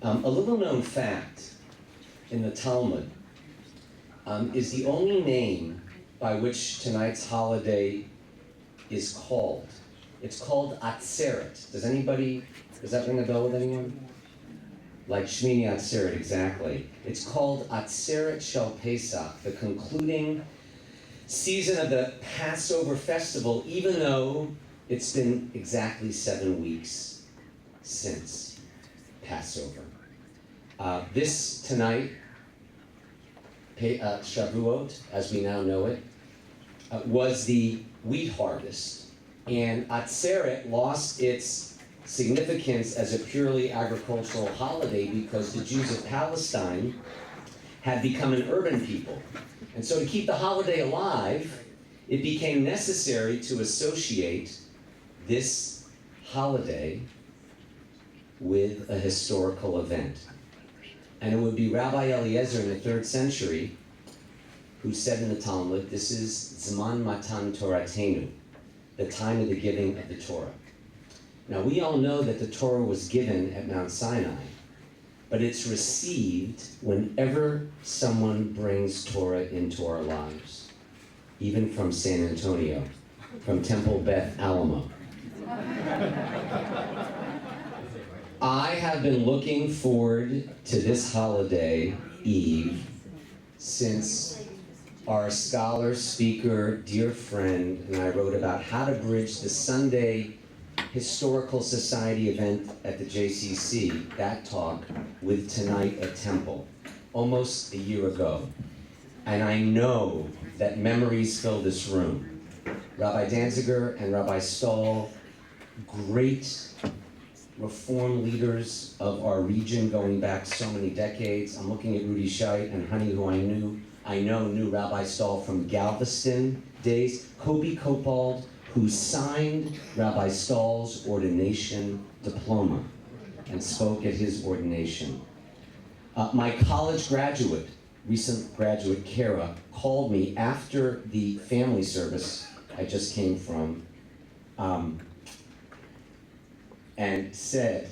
A little known fact in the Talmud is the only name by which tonight's holiday is called. It's called Atzeret. Does that ring a bell with anyone? Like Shmini Atzeret, exactly. It's called Atzeret Shel Pesach, the concluding season of the Passover festival, even though it's been exactly 7 weeks since Passover. This tonight, Shavuot, as we now know it, was the wheat harvest. And Atzeret lost its significance as a purely agricultural holiday because the Jews of Palestine had become an urban people. And so to keep the holiday alive, it became necessary to associate this holiday with a historical event. And it would be Rabbi Eliezer in the 3rd century who said in the Talmud, this is Zman Matan Toratenu, the time of the giving of the Torah. Now we all know that the Torah was given at Mount Sinai, but it's received whenever someone brings Torah into our lives, even from San Antonio, from Temple Beth Alamo. I have been looking forward to this holiday eve since our scholar, speaker, dear friend, and I wrote about how to bridge the Sunday Historical Society event at the JCC, that talk, with tonight at Temple, almost a year ago. And I know that memories fill this room. Rabbi Danziger and Rabbi Stahl, great reform leaders of our region going back so many decades. I'm looking at Rudy Scheidt and Honey, who I know knew Rabbi Stahl from Galveston days. Kobe Copald, who signed Rabbi Stahl's ordination diploma and spoke at his ordination. My college graduate, recent graduate Kara, called me after the family service I just came from and said,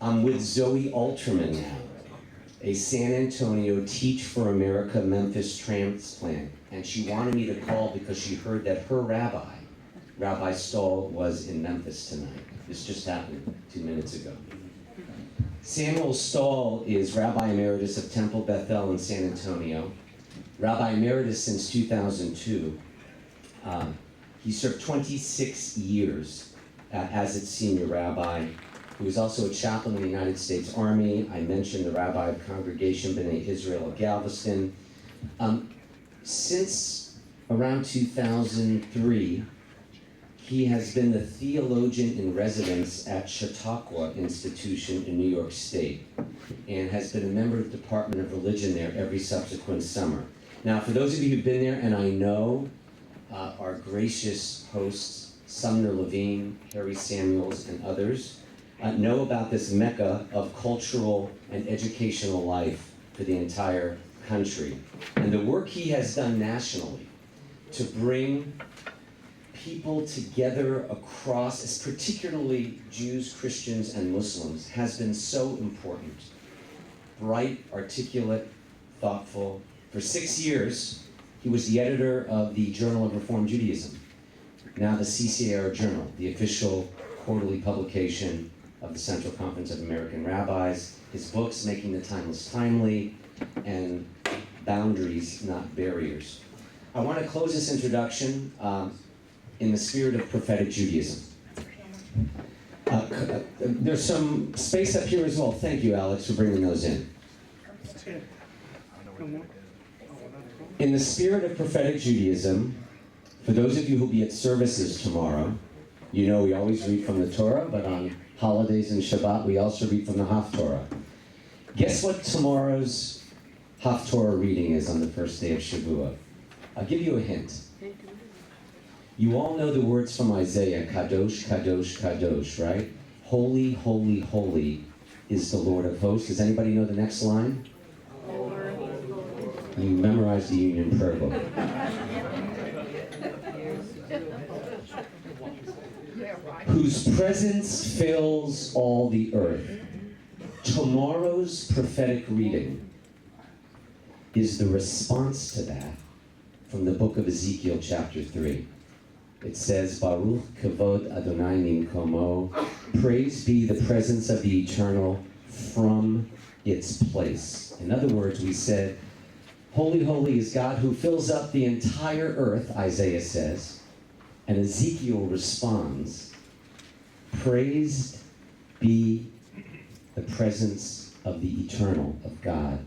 I'm with Zoe Alterman now, a San Antonio Teach for America Memphis transplant. And she wanted me to call because she heard that her rabbi, Rabbi Stahl, was in Memphis tonight. This just happened 2 minutes ago. Samuel Stahl is Rabbi Emeritus of Temple Bethel in San Antonio. Rabbi Emeritus since 2002. He served 26 years as its senior rabbi. He was also a chaplain in the United States Army. I mentioned the rabbi of Congregation B'nai Israel of Galveston. Since around 2003, he has been the theologian in residence at Chautauqua Institution in New York State and has been a member of the Department of Religion there every subsequent summer. Now, for those of you who've been there, and I know our gracious hosts, Sumner Levine, Harry Samuels, and others, know about this mecca of cultural and educational life for the entire country. And the work he has done nationally to bring people together across, particularly Jews, Christians, and Muslims, has been so important. Bright, articulate, thoughtful. For 6 years, he was the editor of the Journal of Reform Judaism, now the CCAR Journal, the official quarterly publication of the Central Conference of American Rabbis. His books, Making the Timeless Timely, and Boundaries, Not Barriers. I want to close this introduction in the spirit of prophetic Judaism. There's some space up here as well. Thank you, Alex, for bringing those in. In the spirit of prophetic Judaism, for those of you who'll be at services tomorrow, you know we always read from the Torah, but on holidays and Shabbat, we also read from the Haftorah. Guess what tomorrow's Haftorah reading is on the first day of Shavuot? I'll give you a hint. You all know the words from Isaiah, Kadosh, Kadosh, Kadosh, right? Holy, holy, holy is the Lord of hosts. Does anybody know the next line? You memorized the Union Prayer Book. Whose presence fills all the earth. Tomorrow's prophetic reading is the response to that from the book of Ezekiel chapter 3. It says, Baruch kavod Adonai nimkomo, praise be the presence of the eternal from its place. In other words, we said, holy, holy is God who fills up the entire earth, Isaiah says. And Ezekiel responds, praised be the presence of the eternal, of God,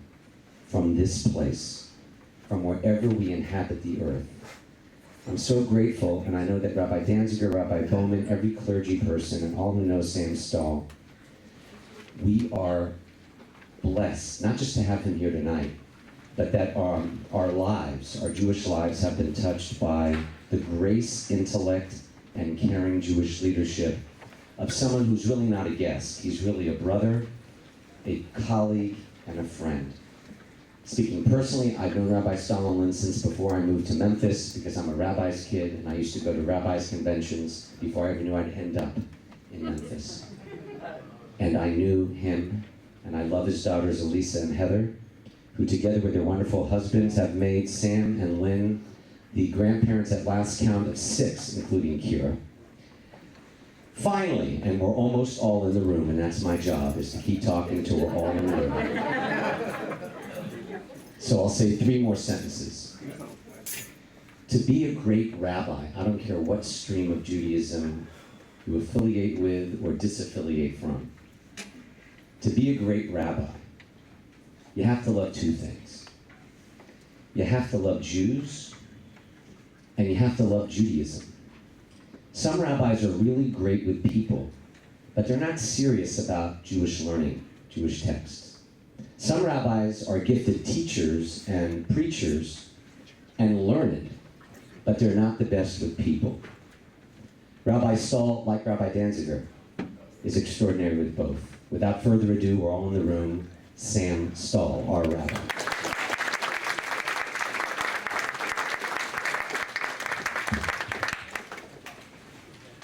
from this place, from wherever we inhabit the earth. I'm so grateful, and I know that Rabbi Danziger, Rabbi Bowman, every clergy person, and all who know Sam Stahl, we are blessed, not just to have him here tonight, but that our lives, our Jewish lives, have been touched by the grace, intellect, and caring Jewish leadership of someone who's really not a guest. He's really a brother, a colleague, and a friend. Speaking personally, I've known Rabbi Stahl since before I moved to Memphis because I'm a rabbi's kid, and I used to go to rabbi's conventions before I even knew I'd end up in Memphis. And I knew him, and I love his daughters Elisa and Heather, who together with their wonderful husbands have made Sam and Lynn the grandparents at last count of 6, including Kira. Finally, and we're almost all in the room, and that's my job, is to keep talking until we're all in the room. So I'll say 3 more sentences. To be a great rabbi, I don't care what stream of Judaism you affiliate with or disaffiliate from. To be a great rabbi, you have to love 2 things. You have to love Jews, and you have to love Judaism. Some rabbis are really great with people, but they're not serious about Jewish learning, Jewish texts. Some rabbis are gifted teachers and preachers and learned, but they're not the best with people. Rabbi Stahl, like Rabbi Danziger, is extraordinary with both. Without further ado, we're all in the room. Sam Stahl, our rabbi.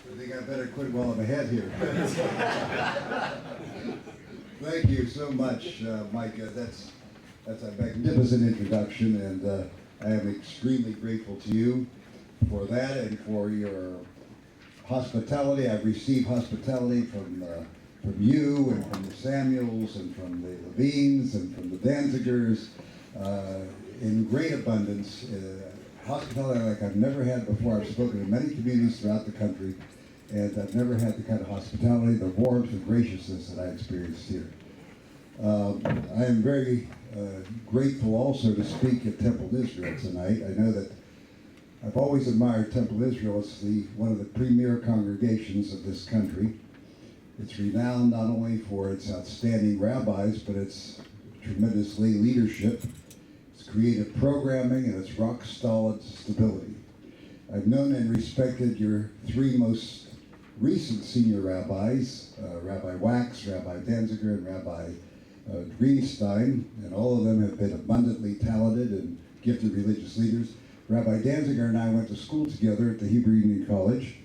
I think I better quit while I'm ahead here. Thank you so much, Micah. That's a magnificent introduction, and I am extremely grateful to you for that and for your hospitality. I've received hospitality from you and from the Samuels and from the Levines and from the Danzigers in great abundance. Hospitality like I've never had before. I've spoken in many communities throughout the country, and I've never had the kind of hospitality, the warmth and graciousness that I experienced here. I am very grateful also to speak at Temple Israel tonight. I know that I've always admired Temple Israel. It's one of the premier congregations of this country. It's renowned not only for its outstanding rabbis, but its tremendous lay leadership, its creative programming, and its rock-solid stability. I've known and respected your 3 most recent senior rabbis, Rabbi Wax, Rabbi Danziger, and Rabbi Greenstein, and all of them have been abundantly talented and gifted religious leaders. Rabbi Danziger and I went to school together at the Hebrew Union College,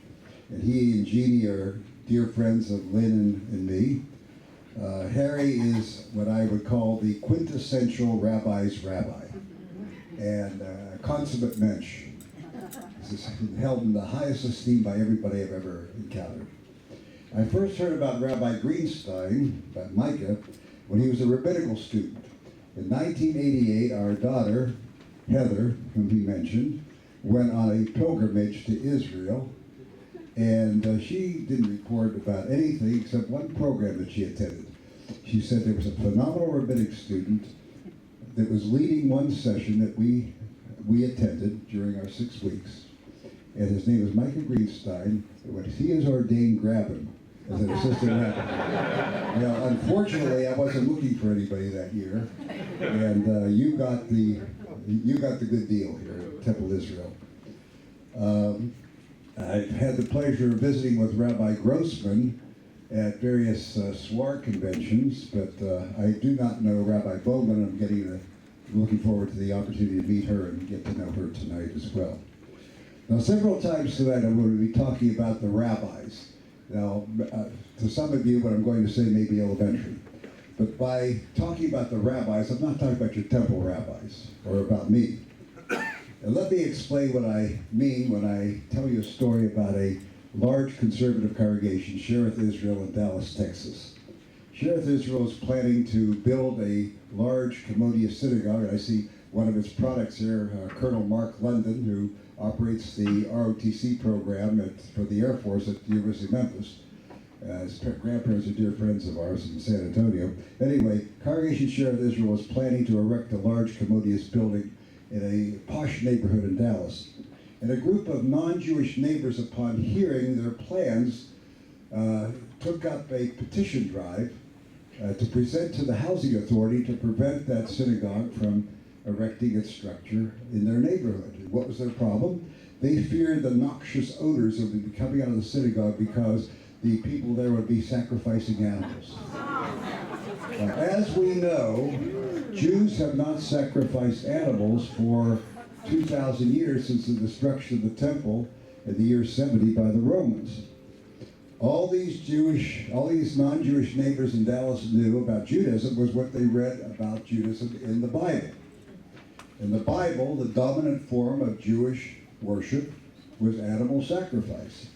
and he and Jeannie are dear friends of Lynn and me. Harry is what I would call the quintessential rabbi's rabbi, and a consummate mensch. He's held in the highest esteem by everybody I've ever encountered. I first heard about Rabbi Greenstein, about Micah, when he was a rabbinical student. In 1988, our daughter, Heather, whom he mentioned, went on a pilgrimage to Israel, and she didn't report about anything except one program that she attended. She said there was a phenomenal rabbinic student that was leading one session that we attended during our 6 weeks, and his name was Micah Greenstein. When he is ordained, grab him as an assistant rabbi. Now, unfortunately, I wasn't looking for anybody that year, and you got the good deal here at Temple Israel. I've had the pleasure of visiting with Rabbi Grossman at various SWAR conventions, but I do not know Rabbi Bowman. I'm looking forward to the opportunity to meet her and get to know her tonight as well. Now, several times tonight I'm going to be talking about the rabbis. Now, to some of you, what I'm going to say may be elementary. But by talking about the rabbis, I'm not talking about your temple rabbis or about me. And let me explain what I mean when I tell you a story about a large conservative congregation, Shereth Israel in Dallas, Texas. Shereth Israel is planning to build a large commodious synagogue, and I see one of its products here, Colonel Mark London, who operates the ROTC program for the Air Force at the University of Memphis. His grandparents are dear friends of ours in San Antonio. Anyway, Congregation Shereth Israel is planning to erect a large commodious building in a posh neighborhood in Dallas. And a group of non-Jewish neighbors, upon hearing their plans, took up a petition drive to present to the housing authority to prevent that synagogue from erecting its structure in their neighborhood. And what was their problem? They feared the noxious odors that would be coming out of the synagogue because the people there would be sacrificing animals. Now, as we know, Jews have not sacrificed animals for 2,000 years since the destruction of the temple in the year 70 by the Romans. All these non-Jewish neighbors in Dallas knew about Judaism was what they read about Judaism in the Bible. In the Bible, the dominant form of Jewish worship was animal sacrifice.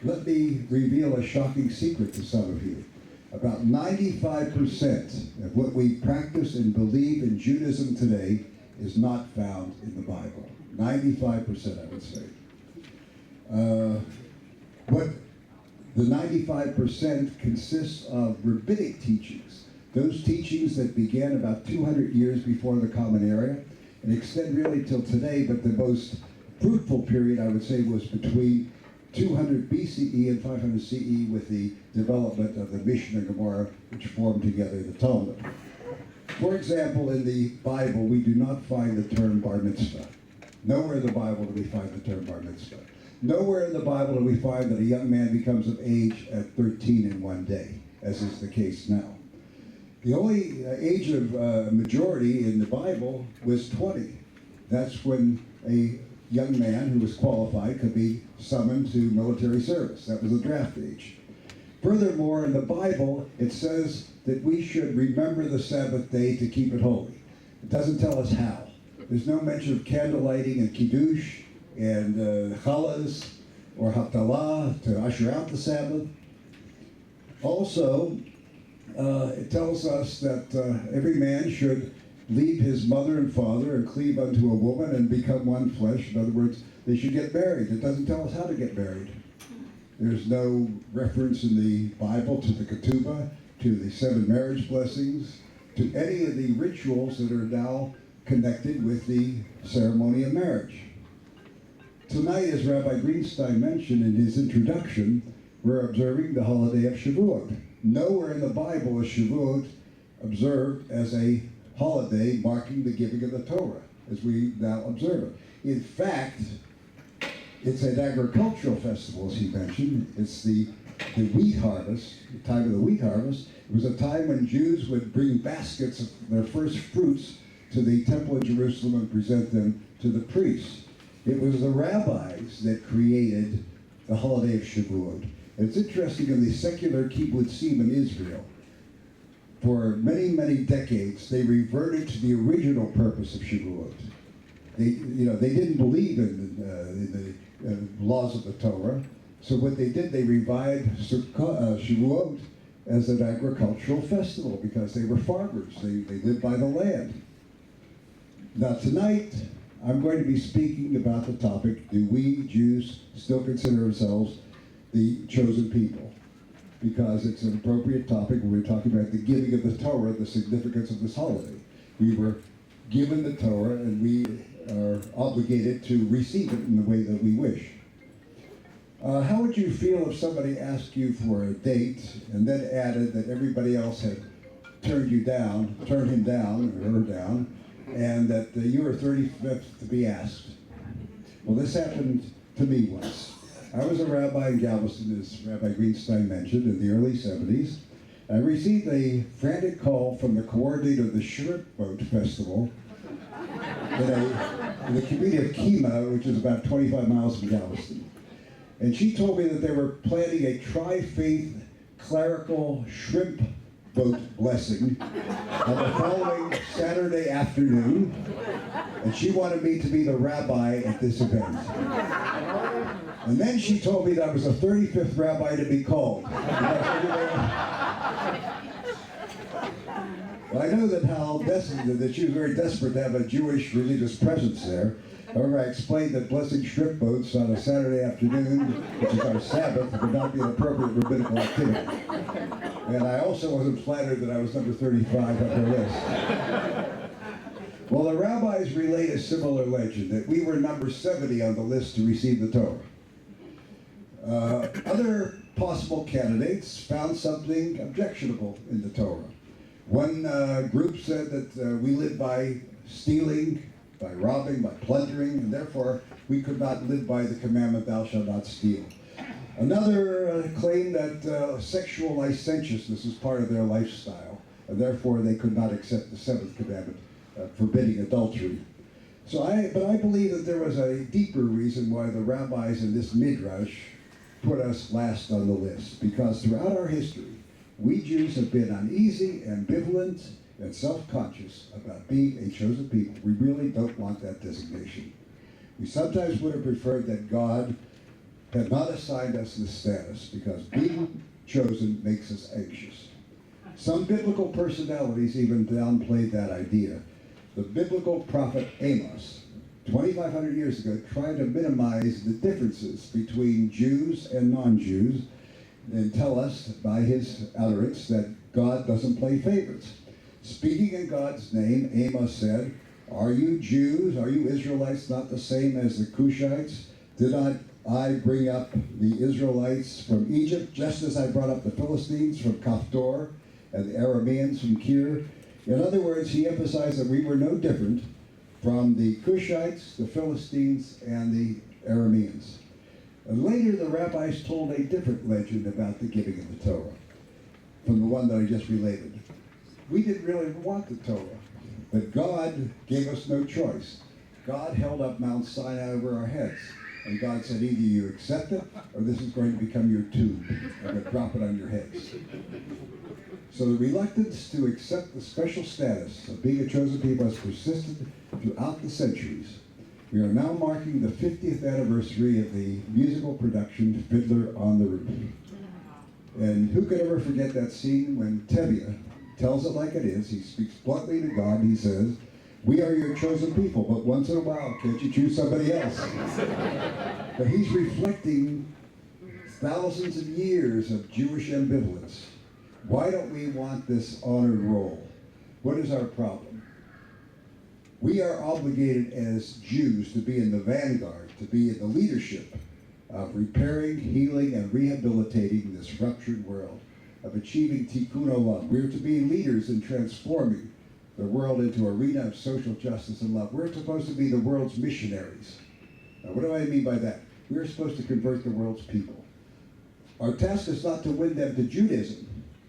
Let me reveal a shocking secret to some of you. About 95% of what we practice and believe in Judaism today is not found in the Bible. 95%, I would say. What the 95% consists of rabbinic teachings, those teachings that began about 200 years before the Common Era and extend really till today, but the most fruitful period, I would say, was between 200 BCE and 500 CE with the development of the Mishnah and Gemara, which formed together the Talmud. For example, in the Bible, we do not find the term bar mitzvah. Nowhere in the Bible do we find the term bar mitzvah. Nowhere in the Bible do we find that a young man becomes of age at 13 in one day, as is the case now. The only age of majority in the Bible was 20. That's when a young man who was qualified could be summoned to military service. That was the draft age. Furthermore, in the Bible, it says that we should remember the Sabbath day to keep it holy. It doesn't tell us how. There's no mention of candle lighting and kiddush and challahs or haftalah to usher out the Sabbath. Also, it tells us that every man should leave his mother and father and cleave unto a woman and become one flesh. In other words, they should get married. It doesn't tell us how to get married. There's no reference in the Bible to the ketubah, to the 7 marriage blessings, to any of the rituals that are now connected with the ceremony of marriage. Tonight, as Rabbi Greenstein mentioned in his introduction, we're observing the holiday of Shavuot. Nowhere in the Bible is Shavuot observed as a holiday marking the giving of the Torah, as we now observe it. In fact, it's an agricultural festival, as he mentioned. It's the wheat harvest, the time of the wheat harvest. It was a time when Jews would bring baskets of their first fruits to the temple in Jerusalem and present them to the priests. It was the rabbis that created the holiday of Shavuot. And it's interesting, in the secular kibbutzim in Israel, for many, many decades, they reverted to the original purpose of Shavuot. They didn't believe in the laws of the Torah, so what they did, they revived Shavuot as an agricultural festival because they were farmers. They lived by the land. Now tonight, I'm going to be speaking about the topic, do we Jews still consider ourselves the chosen people? Because it's an appropriate topic when we're talking about the giving of the Torah, the significance of this holiday. We were given the Torah and we are obligated to receive it in the way that we wish. How would you feel if somebody asked you for a date and then added that everybody else had turned him down or her down, and that you were 35th to be asked? Well, this happened to me once. I was a rabbi in Galveston, as Rabbi Greenstein mentioned, in the early 70s. I received a frantic call from the coordinator of the Shrimp Boat Festival in the community of Kemah, which is about 25 miles from Galveston. And she told me that they were planning a tri-faith clerical shrimp boat blessing on the following Saturday afternoon, and she wanted me to be the rabbi at this event. And then she told me that I was the 35th rabbi to be called. Well, I know that she was very desperate to have a Jewish religious presence there. However, I explained that blessing strip boats on a Saturday afternoon, which is our Sabbath, would not be an appropriate rabbinical activity. And I also wasn't flattered that I was number 35 on her list. Well, the rabbis relate a similar legend, that we were number 70 on the list to receive the Torah. Other possible candidates found something objectionable in the Torah. One group said that we live by stealing, by robbing, by plundering, and therefore we could not live by the commandment, thou shalt not steal. Another claimed that sexual licentiousness is part of their lifestyle, and therefore they could not accept the seventh commandment, forbidding adultery. But I believe that there was a deeper reason why the rabbis in this midrash put us last on the list, because throughout our history, we Jews have been uneasy, ambivalent, and self-conscious about being a chosen people. We really don't want that designation. We sometimes would have preferred that God had not assigned us this status, because being chosen makes us anxious. Some biblical personalities even downplayed that idea. The biblical prophet Amos, 2,500 years ago, tried to minimize the differences between Jews and non-Jews and tell us by his utterance that God doesn't play favorites. Speaking in God's name, Amos said, "Are you Jews, are you Israelites not the same as the Cushites? Did not I bring up the Israelites from Egypt, just as I brought up the Philistines from Kaphtor and the Arameans from Kir?" In other words, he emphasized that we were no different from the Cushites, the Philistines, and the Arameans. And later, the rabbis told a different legend about the giving of the Torah, from the one that I just related. We didn't really want the Torah, but God gave us no choice. God held up Mount Sinai over our heads, and God said, either you accept it, or this is going to become your tomb. I'm going to drop it on your heads. So the reluctance to accept the special status of being a chosen people has persisted throughout the centuries. We are now marking the 50th anniversary of the musical production Fiddler on the Roof. And who could ever forget that scene when Tevye tells it like it is? He speaks bluntly to God. He says, "We are your chosen people, but once in a while, can't you choose somebody else?" But he's reflecting thousands of years of Jewish ambivalence. Why don't we want this honored role? What is our problem? We are obligated as Jews to be in the vanguard, to be in the leadership of repairing, healing, and rehabilitating this ruptured world, of achieving tikkun olam. We're to be leaders in transforming the world into an arena of social justice and love. We're supposed to be the world's missionaries. Now, what do I mean by that? We're supposed to convert the world's people. Our task is not to win them to Judaism.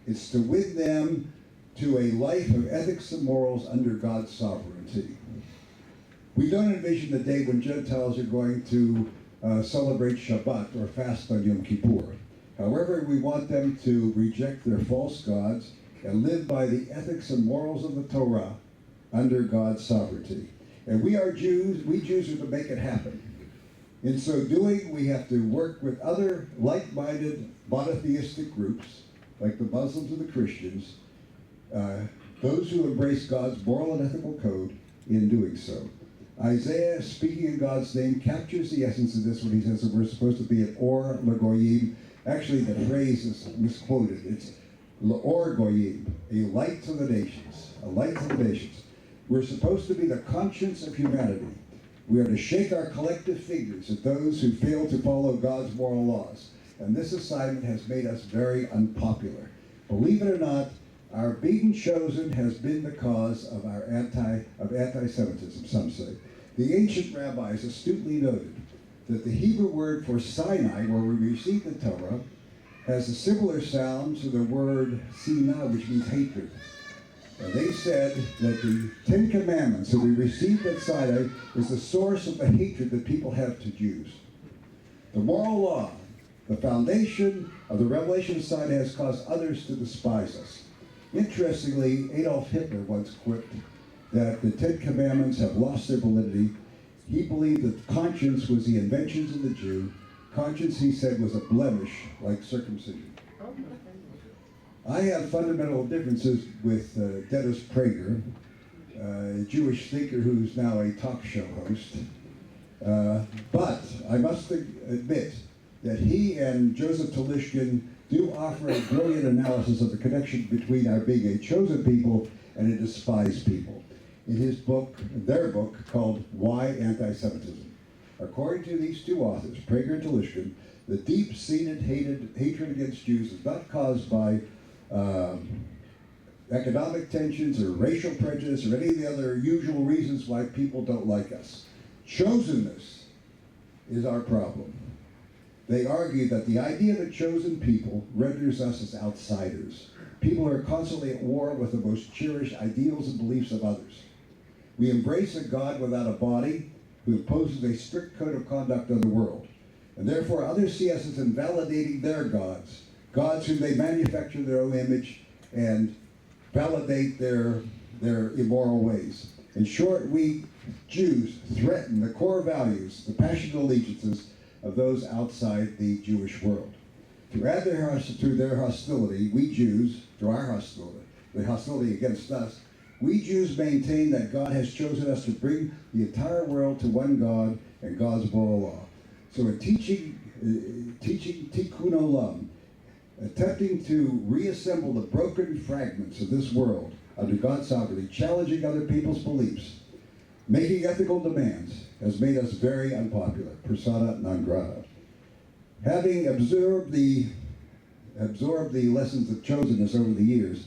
It's to win them to a life of ethics and morals under God's sovereignty. We don't envision the day when Gentiles are going to celebrate Shabbat or fast on Yom Kippur. However, we want them to reject their false gods and live by the ethics and morals of the Torah under God's sovereignty. And we Jews are to make it happen. In so doing, we have to work with other like-minded monotheistic groups, like the Muslims and the Christians, those who embrace God's moral and ethical code in doing so. Isaiah, speaking in God's name, captures the essence of this when he says that we're supposed to be an or legoyim. Actually, the phrase is misquoted. It's l'or goyim, a light to the nations, a light to the nations. We're supposed to be the conscience of humanity. We are to shake our collective fingers at those who fail to follow God's moral laws. And this assignment has made us very unpopular. Believe it or not, our being chosen has been the cause of our anti-Semitism, some say. The ancient rabbis astutely noted that the Hebrew word for Sinai, where we receive the Torah, has a similar sound to the word Sinah, which means hatred. And they said that the Ten Commandments that we received at Sinai is the source of the hatred that people have to Jews. The moral law, the foundation of the revelation of Sinai, has caused others to despise us. Interestingly, Adolf Hitler once quipped that the Ten Commandments have lost their validity. He believed that conscience was the inventions of the Jew. Conscience, he said, was a blemish like circumcision. I have fundamental differences with Dennis Prager, a Jewish thinker who's now a talk show host. But I must admit that he and Joseph Talishkin do offer a brilliant analysis of the connection between our being a chosen people and a despised people. In his book, their book, called Why Anti-Semitism. According to these two authors, Prager and Talishkin, the deep-seated hatred against Jews is not caused by economic tensions or racial prejudice or any of the other usual reasons why people don't like us. Chosenness is our problem. They argue that the idea of a chosen people renders us as outsiders, people who are constantly at war with the most cherished ideals and beliefs of others. We embrace a God without a body who imposes a strict code of conduct on the world, and therefore others see us as invalidating their gods, gods whom they manufacture their own image and validate their immoral ways. In short, we Jews threaten the core values, the passionate allegiances of those outside the Jewish world. To add to their hostility, we Jews, to our hostility, the hostility against us, we Jews maintain that God has chosen us to bring the entire world to one God and God's moral law. So in teaching Tikkun Olam, attempting to reassemble the broken fragments of this world under God's sovereignty, challenging other people's beliefs, making ethical demands, has made us very unpopular, persona non grata. Having absorbed the lessons of chosenness over the years,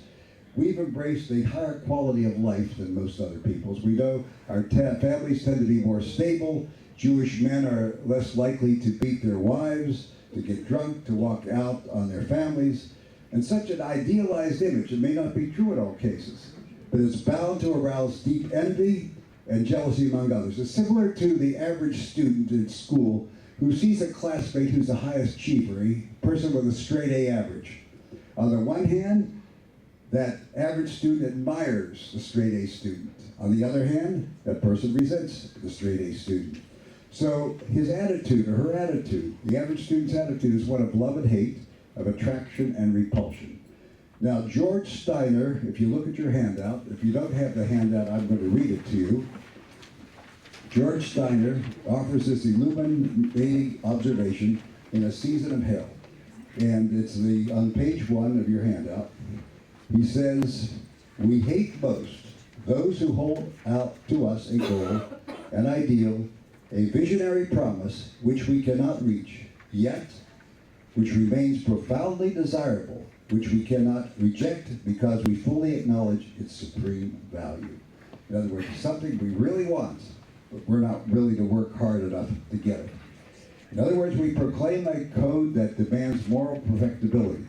we've embraced a higher quality of life than most other peoples. We know our families tend to be more stable. Jewish men are less likely to beat their wives, to get drunk, to walk out on their families. And such an idealized image, it may not be true in all cases, but it's bound to arouse deep envy and jealousy among others. It's similar to the average student in school who sees a classmate who's the highest achiever, a person with a straight A average. On the one hand, that average student admires the straight A student. On the other hand, that person resents the straight A student. So his attitude, or her attitude, the average student's attitude is one of love and hate, of attraction and repulsion. Now, George Steiner, if you look at your handout, if you don't have the handout, I'm going to read it to you. George Steiner offers this illuminating observation in A Season of Hell. And it's on page 1 of your handout. He says, "We hate most those who hold out to us a goal, an ideal, a visionary promise which we cannot reach, yet which remains profoundly desirable, which we cannot reject because we fully acknowledge its supreme value." In other words, something we really want, but we're not willing to work hard enough to get it. In other words, we proclaim a code that demands moral perfectibility.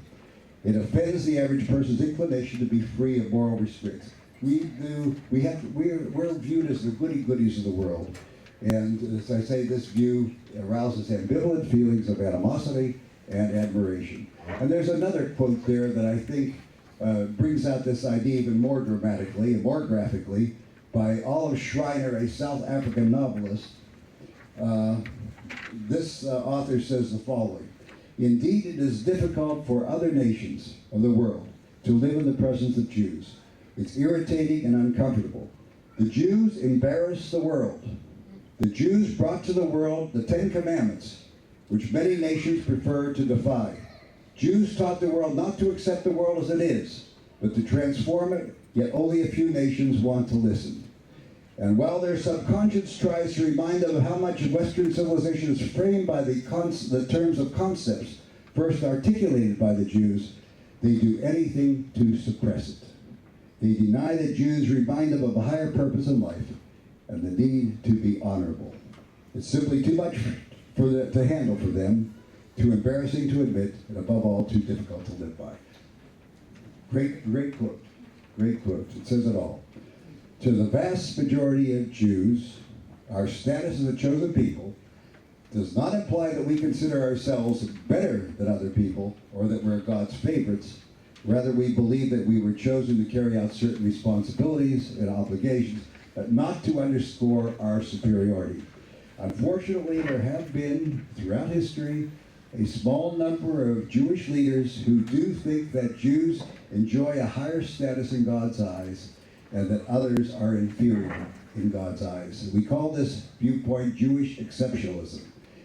It offends the average person's inclination to be free of moral restraints. We're viewed as the goody-goodies of the world. And as I say, this view arouses ambivalent feelings of animosity and admiration. And there's another quote there that I think brings out this idea even more dramatically and more graphically by Olive Schreiner, a South African novelist. This author says the following: "Indeed, it is difficult for other nations of the world to live in the presence of Jews. It's irritating and uncomfortable. The Jews embarrass the world. The Jews brought to the world the Ten Commandments, which many nations prefer to defy. Jews taught the world not to accept the world as it is, but to transform it, yet only a few nations want to listen. And while their subconscious tries to remind them of how much of Western civilization is framed by the terms of concepts first articulated by the Jews, they do anything to suppress it. They deny that Jews remind them of a higher purpose in life and the need to be honorable. It's simply too much to handle for them, too embarrassing to admit, and above all, too difficult to live by." Great quote. Great quote. It says it all. To the vast majority of Jews, our status as a chosen people does not imply that we consider ourselves better than other people or that we're God's favorites, Rather, we believe that we were chosen to carry out certain responsibilities and obligations, but not to underscore our superiority. Unfortunately, there have been, throughout history, a small number of Jewish leaders who do think that Jews enjoy a higher status in God's eyes and that others are inferior in God's eyes. We call this viewpoint Jewish exceptionalism.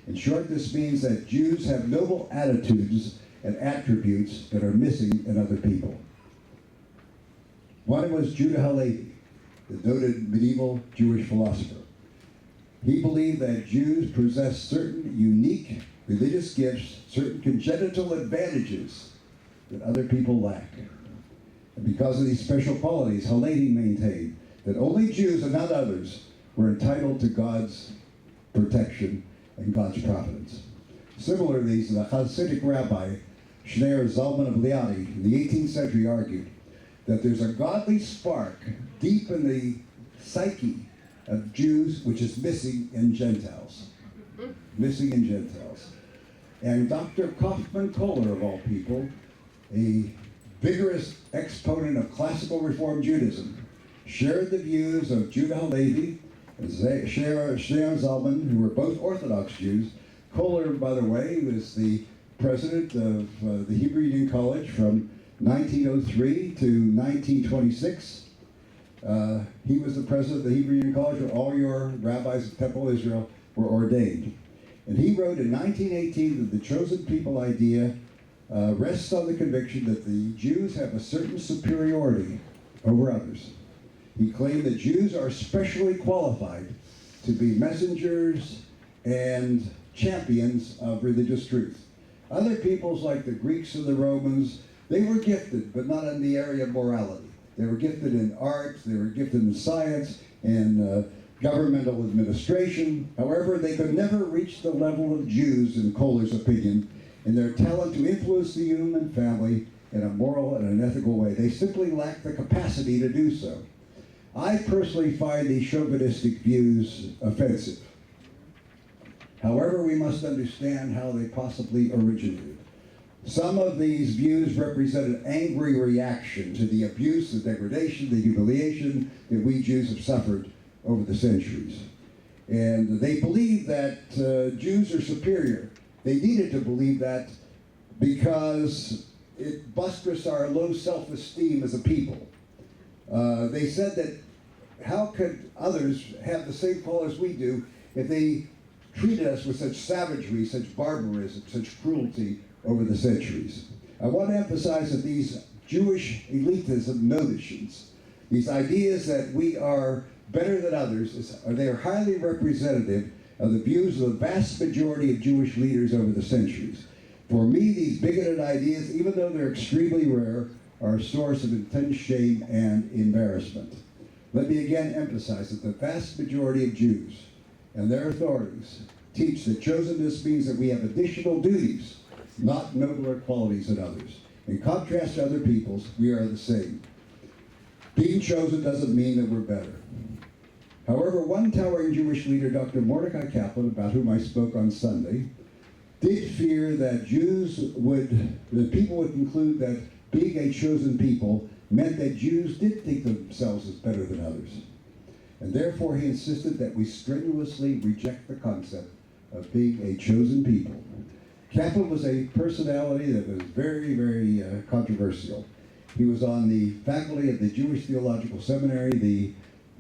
In short, this means that Jews have noble attitudes and attributes that are missing in other people. One was Judah Halevi, the noted medieval Jewish philosopher. He believed that Jews possess certain unique religious gifts, certain congenital advantages that other people lack. And because of these special qualities, Halevi maintained that only Jews and not others were entitled to God's protection and God's providence. Similarly, the Hasidic rabbi Shneor Zalman of Liadi in the 18th century argued that there's a godly spark deep in the psyche of Jews which is missing in Gentiles. Missing in Gentiles. And Dr. Kaufman Kohler, of all people, a vigorous exponent of classical Reform Judaism, shared the views of Judah Halevi and Shneor Zalman, who were both Orthodox Jews. Kohler, by the way, was the president of the Hebrew Union College from 1903 to 1926. He was the president of the Hebrew Union College where all your rabbis of Temple Israel were ordained. And he wrote in 1918 that the chosen people idea rests on the conviction that the Jews have a certain superiority over others. He claimed that Jews are specially qualified to be messengers and champions of religious truth. Other peoples like the Greeks and the Romans, they were gifted, but not in the area of morality. They were gifted in art, they were gifted in science, and governmental administration. However, they could never reach the level of Jews, in Kohler's opinion, in their talent to influence the human family in a moral and an ethical way. They simply lacked the capacity to do so. I personally find these chauvinistic views offensive. However, we must understand how they possibly originated. Some of these views represent an angry reaction to the abuse, the degradation, the humiliation that we Jews have suffered over the centuries. And they believe that Jews are superior. They needed to believe that because it buttressed our low self-esteem as a people. They said that how could others have the same qualities we do if they treated us with such savagery, such barbarism, such cruelty over the centuries. I want to emphasize that these Jewish elitism notions, these ideas that we are better than others, they are highly representative of the views of the vast majority of Jewish leaders over the centuries. For me, these bigoted ideas, even though they're extremely rare, are a source of intense shame and embarrassment. Let me again emphasize that the vast majority of Jews and their authorities teach that chosenness means that we have additional duties, not nobler qualities than others. In contrast to other peoples, we are the same. Being chosen doesn't mean that we're better. However, one towering Jewish leader, Dr. Mordecai Kaplan, about whom I spoke on Sunday, did fear that people would conclude that being a chosen people meant that Jews did think themselves as better than others. And therefore he insisted that we strenuously reject the concept of being a chosen people. Kaplan was a personality that was very, very controversial. He was on the faculty of the Jewish Theological Seminary, the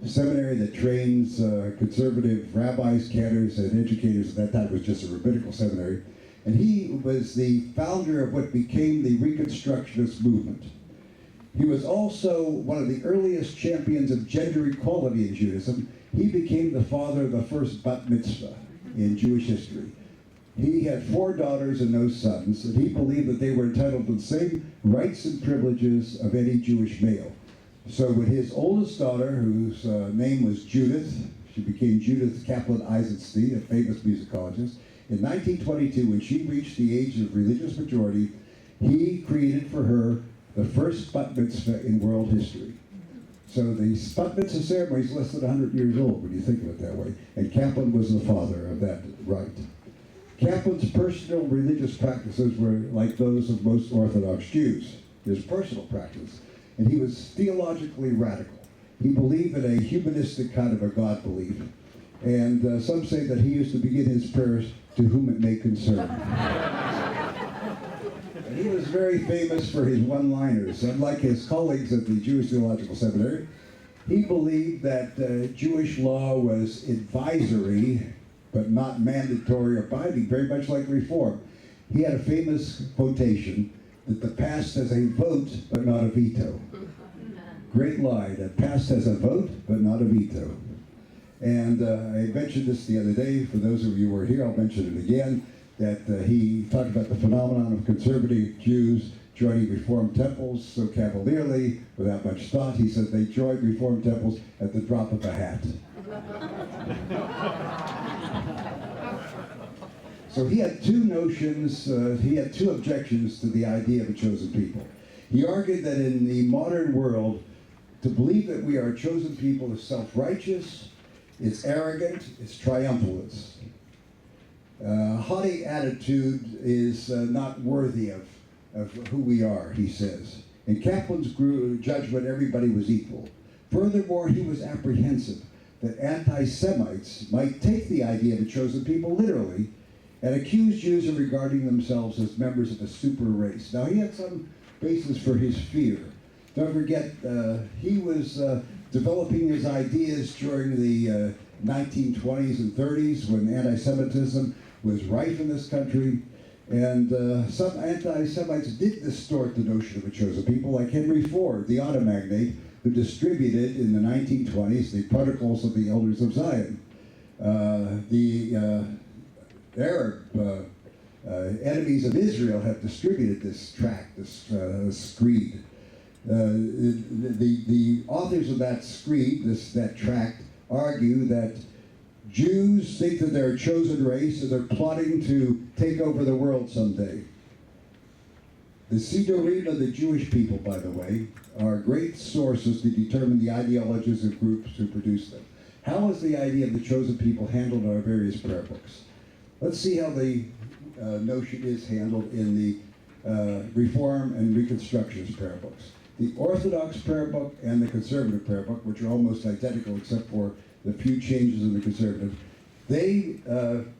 seminary that trains conservative rabbis, cantors, and educators. At that time it was just a rabbinical seminary. And he was the founder of what became the Reconstructionist movement. He was also one of the earliest champions of gender equality in Judaism. He became the father of the first bat mitzvah in Jewish history. He had 4 daughters and no sons, and he believed that they were entitled to the same rights and privileges of any Jewish male. So when his oldest daughter, whose name was Judith, she became Judith Kaplan Eisenstein, a famous musicologist, in 1922, when she reached the age of religious majority, he created for her the first bat mitzvah in world history. So the bat mitzvah ceremony is less than 100 years old when you think of it that way, and Kaplan was the father of that rite. Kaplan's personal religious practices were like those of most Orthodox Jews. his personal practice. And he was theologically radical. He believed in a humanistic kind of a God belief. And some say that he used to begin his prayers, "To whom it may concern." And he was very famous for his one-liners. Unlike his colleagues at the Jewish Theological Seminary, he believed that Jewish law was advisory, but not mandatory or binding, very much like Reform. He had a famous quotation that the past has a vote, but not a veto. Great lie, that past has a vote, but not a veto. And I mentioned this the other day. For those of you who were here, I'll mention it again, that he talked about the phenomenon of conservative Jews joining Reformed temples so cavalierly, without much thought. He said they joined Reformed temples at the drop of a hat. So he had two notions, he had two objections to the idea of a chosen people. He argued that in the modern world, to believe that we are a chosen people is self-righteous, it's arrogant, it's triumphalism. Haughty attitude is not worthy of who we are, he says. In Kaplan's judgment, everybody was equal. Furthermore, he was apprehensive that anti-Semites might take the idea of a chosen people literally and accuse Jews of regarding themselves as members of a super race. Now, he had some basis for his fear. Don't forget, he was developing his ideas during the 1920s and 30s when anti-Semitism was rife in this country. And some anti-Semites did distort the notion of a chosen people, like Henry Ford, the auto magnate, who distributed in the 1920s the Protocols of the Elders of Zion. The Arab enemies of Israel have distributed this tract, this screed. The authors of that screed, that tract, argue that Jews think that they're a chosen race and they're plotting to take over the world someday. The Sidurim of the Jewish people, by the way, are great sources to determine the ideologies of groups who produce them. How is the idea of the chosen people handled in our various prayer books? Let's see how the notion is handled in the Reform and Reconstructionist prayer books. The Orthodox prayer book and the Conservative prayer book, which are almost identical except for the few changes in the Conservative, they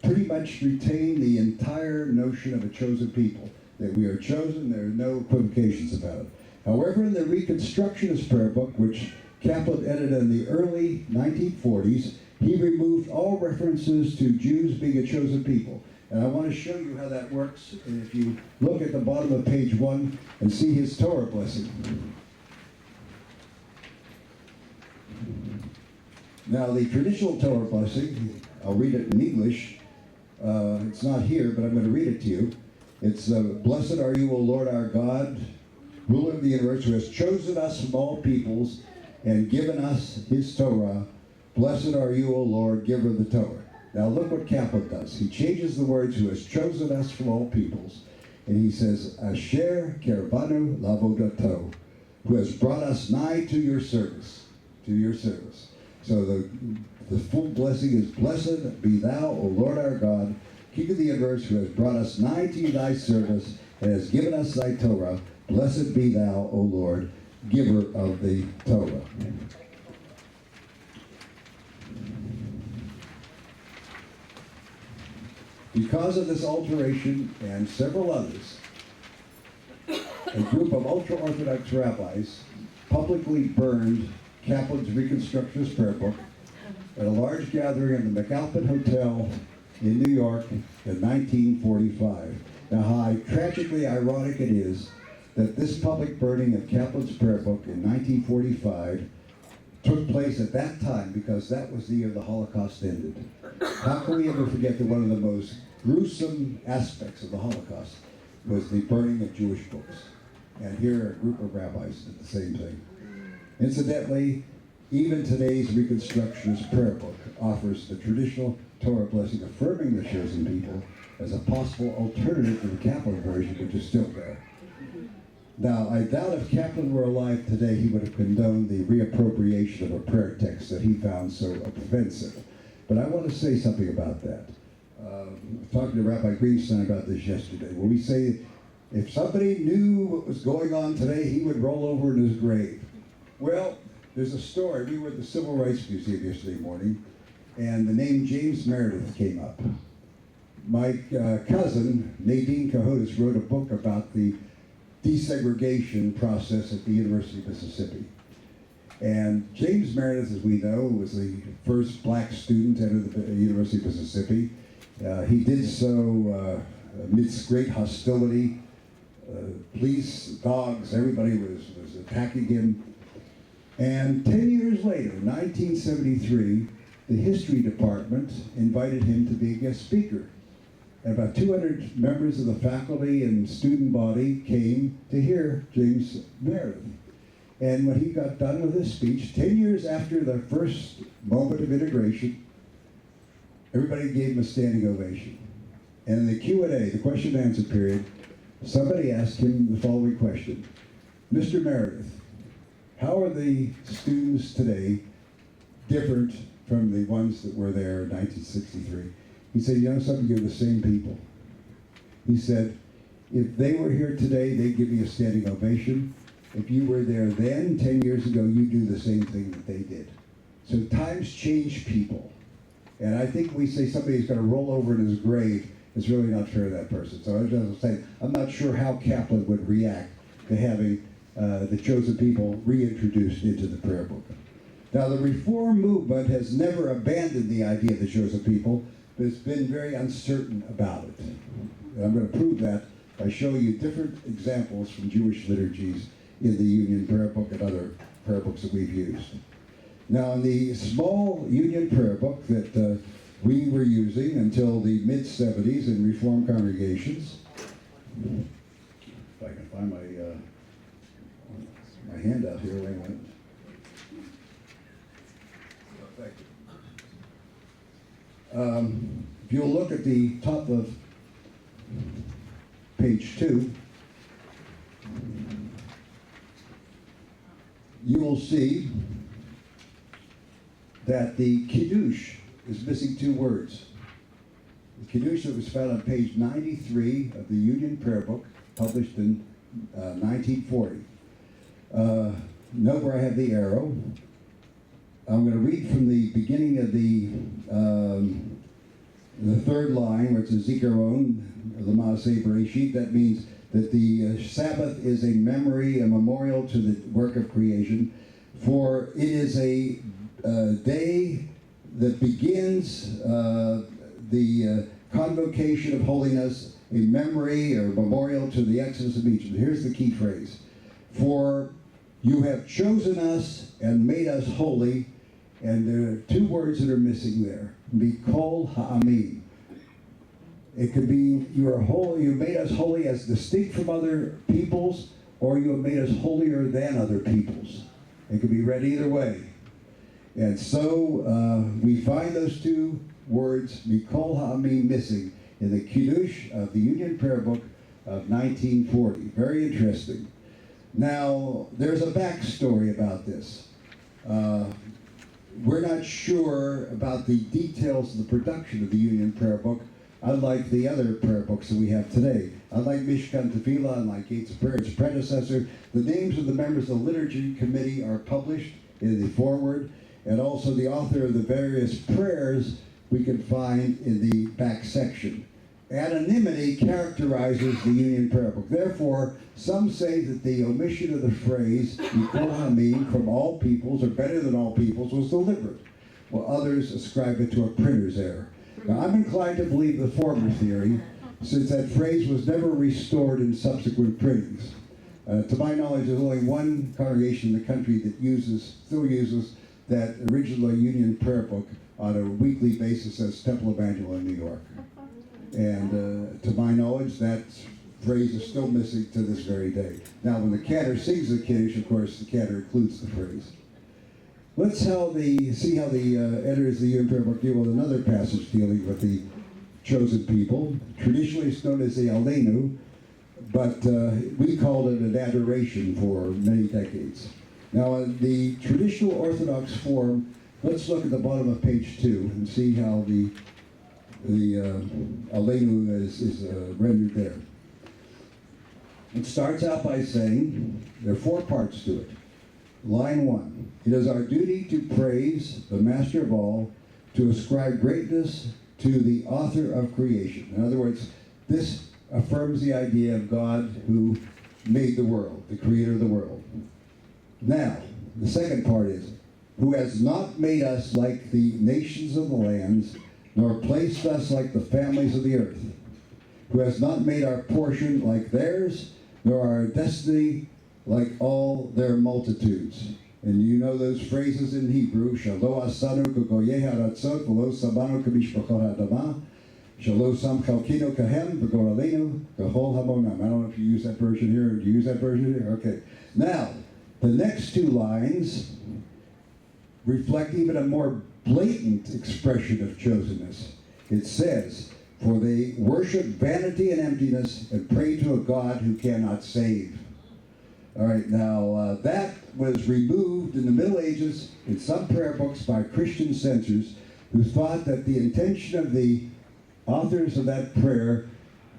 pretty much retain the entire notion of a chosen people, that we are chosen, there are no equivocations about it. However, in the Reconstructionist prayer book, which Kaplan edited in the early 1940s, he removed all references to Jews being a chosen people. And I want to show you how that works. And if you look at the bottom of page 1 and see his Torah blessing. Now, the traditional Torah blessing, I'll read it in English. It's not here, but I'm going to read it to you. It's, "Blessed are you, O Lord our God, ruler of the universe, who has chosen us from all peoples and given us his Torah. Blessed are you, O Lord, giver of the Torah." Now look what Kaplan does. He changes the words, "who has chosen us from all peoples," and he says, "Asher kerbanu lavodato," who has brought us nigh to your service, to your service. So the full blessing is, "Blessed be thou, O Lord our God, King of the universe, who has brought us nigh to thy service and has given us thy Torah. Blessed be thou, O Lord, giver of the Torah." Because of this alteration and several others, a group of ultra-Orthodox rabbis publicly burned Kaplan's Reconstructionist prayer book at a large gathering in the McAlpin Hotel in New York in 1945. Now, how tragically ironic it is that this public burning of Kaplan's prayer book in 1945 took place at that time, because that was the year the Holocaust ended. How can we ever forget that one of the most gruesome aspects of the Holocaust was the burning of Jewish books? And here a group of rabbis did the same thing. Incidentally, even today's Reconstructionist prayer book offers the traditional Torah blessing affirming the chosen people as a possible alternative to the Kaplan version, which is still there. Now, I doubt if Kaplan were alive today, he would have condoned the reappropriation of a prayer text that he found so offensive. But I want to say something about that. I was talking to Rabbi Greenstein about this yesterday. When we say If somebody knew what was going on today, he would roll over in his grave. Well, there's a story. We were at the Civil Rights Museum yesterday morning, and the name James Meredith came up. My cousin, Nadine Cahotis, wrote a book about the desegregation process at the University of Mississippi. And James Meredith, as we know, was the first black student to enter the University of Mississippi. He did so amidst great hostility. Police, dogs, everybody was attacking him. And 10 years later, in 1973, the history department invited him to be a guest speaker. And about 200 members of the faculty and student body came to hear James Meredith. And when he got done with his speech, 10 years after the first moment of integration, everybody gave him a standing ovation. And in the Q&A, the question and answer period, somebody asked him the following question: Mr. Meredith, how are the students today different from the ones that were there in 1963? He said, you know something, you're the same people. He said, if they were here today, they'd give me a standing ovation. If you were there then, 10 years ago, you'd do the same thing that they did. So times change people. And I think we say somebody's going to roll over in his grave, it's really not fair to that person. So I was just saying, I'm not sure how Kaplan would react to having the chosen people reintroduced into the prayer book. Now, the Reform movement has never abandoned the idea of the chosen people, but it's been very uncertain about it. And I'm going to prove that by showing you different examples from Jewish liturgies in the Union Prayer Book and other prayer books that we've used. Now, in the small Union Prayer Book that we were using until the mid-70s in Reformed congregations, if I can find my handout here, wait a minute. Thank you. If you'll look at the top of page 2, you will see that the Kiddush is missing 2 words. The Kiddush that was found on page 93 of the Union Prayer Book, published in 1940. Note where I have the arrow. I'm going to read from the beginning of the 3rd line, where it says Zikaron, the Maaseh Bereshit. That means that the Sabbath is a memory, a memorial to the work of creation, for it is a day that begins the convocation of holiness, a memory or memorial to the Exodus of Egypt. Here's the key phrase: for you have chosen us and made us holy. And there are 2 words that are missing there. Mikol ha'amim. It could be you are holy. You made us holy as distinct from other peoples, or you have made us holier than other peoples. It could be read either way. And so we find those 2 words, Mikol ha'amim, missing in the Kiddush of the Union Prayer Book of 1940. Very interesting. Now, there's a backstory about this. We're not sure about the details of the production of the Union Prayer Book, unlike the other prayer books that we have today. Unlike Mishkan Tefillah, unlike Gates of Prayer, its predecessor, the names of the members of the liturgy committee are published in the foreword, and also the author of the various prayers we can find in the back section. Anonymity characterizes the Union Prayer Book. Therefore, some say that the omission of the phrase Mikol ha'amim, from all peoples, or better than all peoples, was deliberate, while others ascribe it to a printer's error. Now, I'm inclined to believe the former theory, since that phrase was never restored in subsequent printings. To my knowledge, there's only one congregation in the country that still uses that original Union Prayer Book on a weekly basis as Temple Evangel in New York. And to my knowledge, that phrase is still missing to this very day. Now, when the cantor sings the Kiddush, of course, the cantor includes the phrase. Let's see how the editors of the Union Prayer Book deal with another passage dealing with the chosen people. Traditionally, it's known as the Aleinu, but we called it an adoration for many decades. Now, in the traditional Orthodox form, let's look at the bottom of page 2 and see how the Aleinu is rendered there. It starts out by saying, there are 4 parts to it. Line 1, it is our duty to praise the master of all, to ascribe greatness to the author of creation. In other words, this affirms the idea of God who made the world, the creator of the world. Now, the second part is, who has not made us like the nations of the lands, nor placed us like the families of the earth, who has not made our portion like theirs, nor our destiny like all their multitudes. And you know those phrases in Hebrew, Shalo asanu k'goyei haratzot, v'lo sabanu k'mishpachot ha'adamah, Shalo sam chalkinu kahem, v'goralenu k'hol hamonam. I don't know if you use that version here, or do you use that version here? Okay. Now, the next 2 lines reflect even a more blatant expression of chosenness. It says, for they worship vanity and emptiness and pray to a God who cannot save. All right, now that was removed in the Middle Ages in some prayer books by Christian censors who thought that the intention of the authors of that prayer,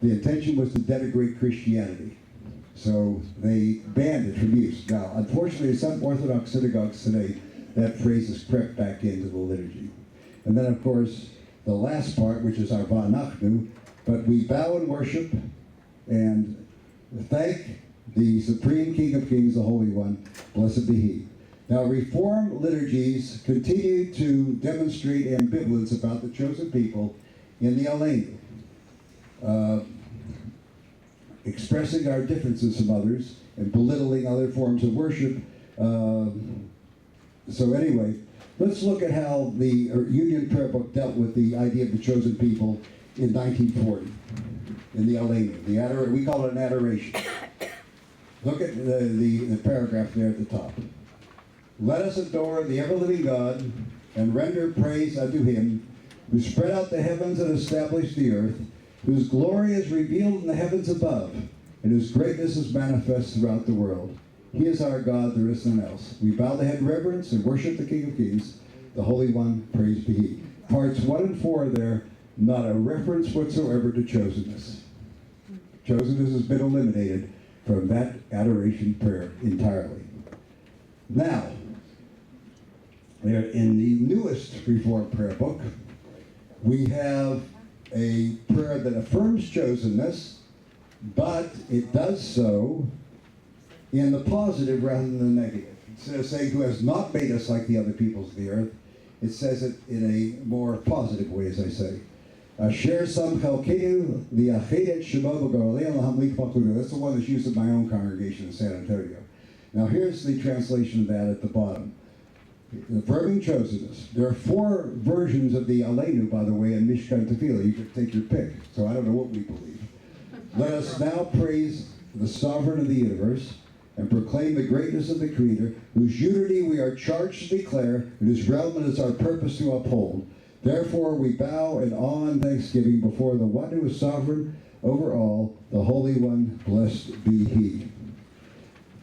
the intention was to denigrate Christianity. So they banned it from use. Now, unfortunately, in some Orthodox synagogues today, that phrase has crept back into the liturgy. And then, of course, the last part, which is our Va'anachnu, but we bow in worship and thank the Supreme King of Kings, the Holy One, blessed be He. Now, Reform liturgies continue to demonstrate ambivalence about the chosen people in the Aleinu, expressing our differences from others and belittling other forms of worship. So anyway, let's look at how the Union Prayer Book dealt with the idea of the chosen people in 1940 in the Aleinu. We call it an adoration. Look at the paragraph there at the top. Let us adore the ever-living God and render praise unto Him who spread out the heavens and established the earth, whose glory is revealed in the heavens above, and whose greatness is manifest throughout the world. He is our God, there is none else. We bow the head in reverence and worship the King of Kings, the Holy One, praise be He. Parts 1 and 4 there, not a reference whatsoever to chosenness. Chosenness has been eliminated from that adoration prayer entirely. Now, in the newest Reformed prayer book, we have a prayer that affirms chosenness, but it does so in the positive rather than the negative. Instead of saying, who has not made us like the other peoples of the earth, it says it in a more positive way, as I say. Asher sam chalkenu li'ached shemo v'goralenu laham lichmachunu. That's the one that's used in my own congregation in San Antonio. Now here's the translation of that at the bottom. Affirming chosenness. There are 4 versions of the Aleinu, by the way, in Mishkan Tefillah. You can take your pick. So I don't know what we believe. Let us now praise the sovereign of the universe and proclaim the greatness of the Creator, whose unity we are charged to declare, and whose realm it is our purpose to uphold. Therefore we bow in awe and thanksgiving before the one who is sovereign over all, the Holy One, blessed be He.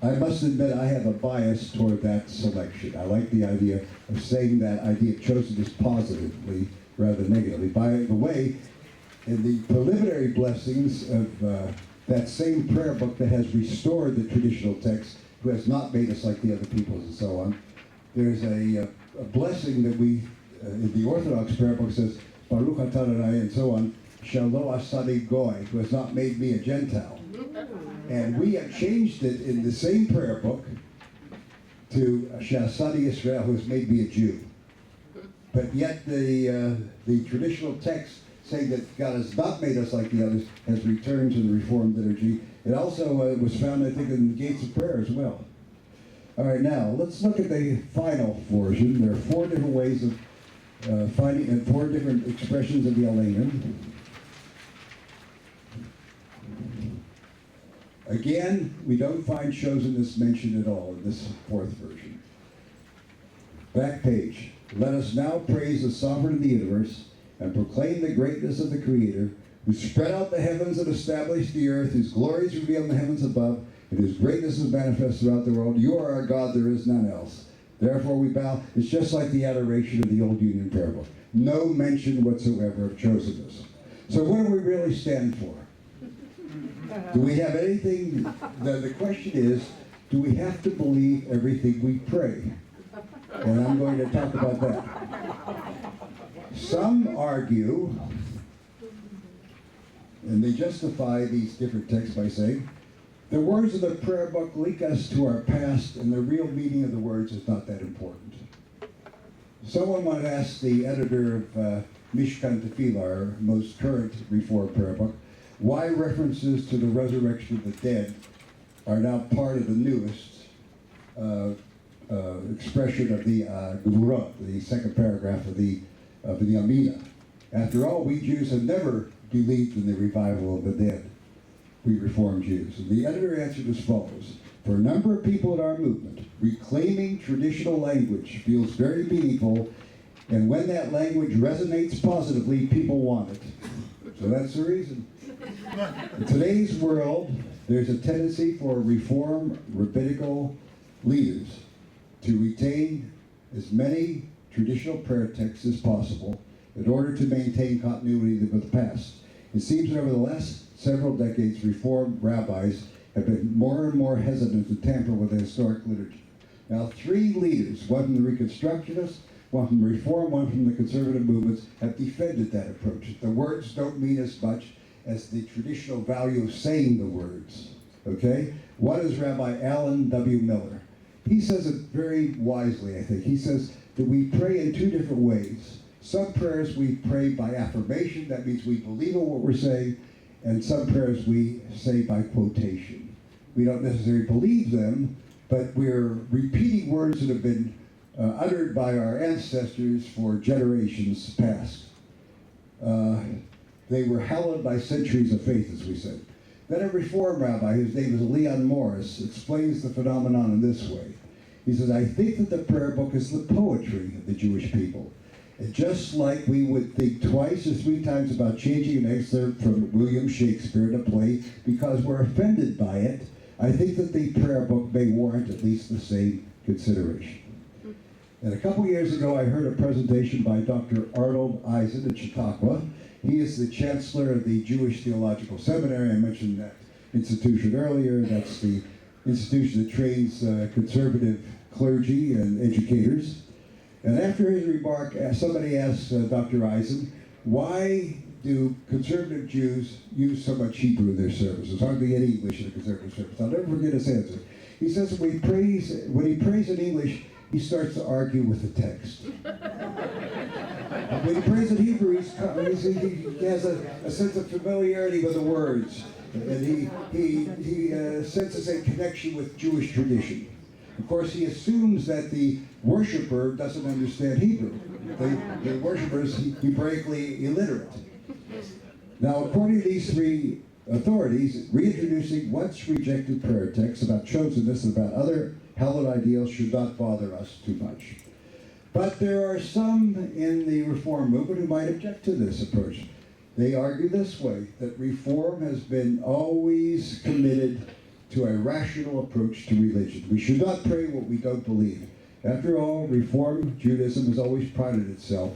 I must admit I have a bias toward that selection. I like the idea of saying that idea of chosenness positively rather than negatively. By the way, in the preliminary blessings of that same prayer book that has restored the traditional text, who has not made us like the other peoples and so on, there's a blessing that we, in the Orthodox prayer book says, Baruch atah Adonai and so on, Shalo asani goy, who has not made me a Gentile. And we have changed it in the same prayer book to Shasani Israel, who has made me a Jew. But yet the traditional text saying that God has not made us like the others has returned to the Reformed liturgy. It also was found, I think, in the Gates of Prayer as well. All right, now let's look at the final version. There are 4 different ways of finding, and 4 different expressions of the Aleinu. Again, we don't find chosenness mentioned at all in this 4th version. Back page. Let us now praise the sovereign of the universe and proclaim the greatness of the Creator, who spread out the heavens and established the earth, whose glory is revealed in the heavens above, and whose greatness is manifest throughout the world. You are our God, there is none else. Therefore we bow. It's just like the adoration of the Old Union Prayer Book. No mention whatsoever of chosenness. So what do we really stand for? Do we have anything, the question is, do we have to believe everything we pray? And I'm going to talk about that. Some argue, and they justify these different texts by saying, the words of the prayer book link us to our past, and the real meaning of the words is not that important. Someone once asked the editor of Mishkan Tefillah, our most current Reformed prayer book, why references to the resurrection of the dead are now part of the newest expression of the Gemurot, the second paragraph of the Amidah. After all, we Jews have never believed in the revival of the dead, we Reformed Jews. And the editor answered as follows: for a number of people in our movement, reclaiming traditional language feels very meaningful, and when that language resonates positively, people want it. So that's the reason. In today's world, there's a tendency for Reform rabbinical leaders to retain as many traditional prayer texts as possible in order to maintain continuity with the past. It seems that over the last several decades, Reformed rabbis have been more and more hesitant to tamper with the historic liturgy. Now, three leaders, one from the Reconstructionists, one from the Reform, one from the conservative movements, have defended that approach. The words don't mean as much as the traditional value of saying the words, okay? One is Rabbi Alan W. Miller. He says it very wisely, I think. He says that we pray in two different ways. Some prayers we pray by affirmation, that means we believe in what we're saying, and some prayers we say by quotation. We don't necessarily believe them, but we're repeating words that have been uttered by our ancestors for generations past. They were hallowed by centuries of faith, as we said. Then a Reform rabbi, whose name is Leon Morris, explains the phenomenon in this way. He says, I think that the prayer book is the poetry of the Jewish people. And just like we would think twice or three times about changing an excerpt from William Shakespeare in a play because we're offended by it, I think that the prayer book may warrant at least the same consideration. And a couple years ago, I heard a presentation by Dr. Arnold Eisen at Chautauqua. He is the chancellor of the Jewish Theological Seminary. I mentioned that institution earlier. That's the institution that trains conservative clergy and educators. And after his remark, somebody asked Dr. Eisen, why do conservative Jews use so much Hebrew in their services? Hardly any English in a conservative service. I'll never forget his answer. He says when he prays in English, he starts to argue with the text. When he prays in Hebrew, he has a sense of familiarity with the words, and he senses a connection with Jewish tradition. Of course, he assumes that the worshiper doesn't understand Hebrew. The worshiper is Hebraically illiterate. Now, according to these three authorities, reintroducing once rejected prayer texts about chosenness and about other hallowed ideals should not bother us too much. But there are some in the Reform movement who might object to this approach. They argue this way, that Reform has been always committed to a rational approach to religion. We should not pray what we don't believe. After all, Reform Judaism has always prided itself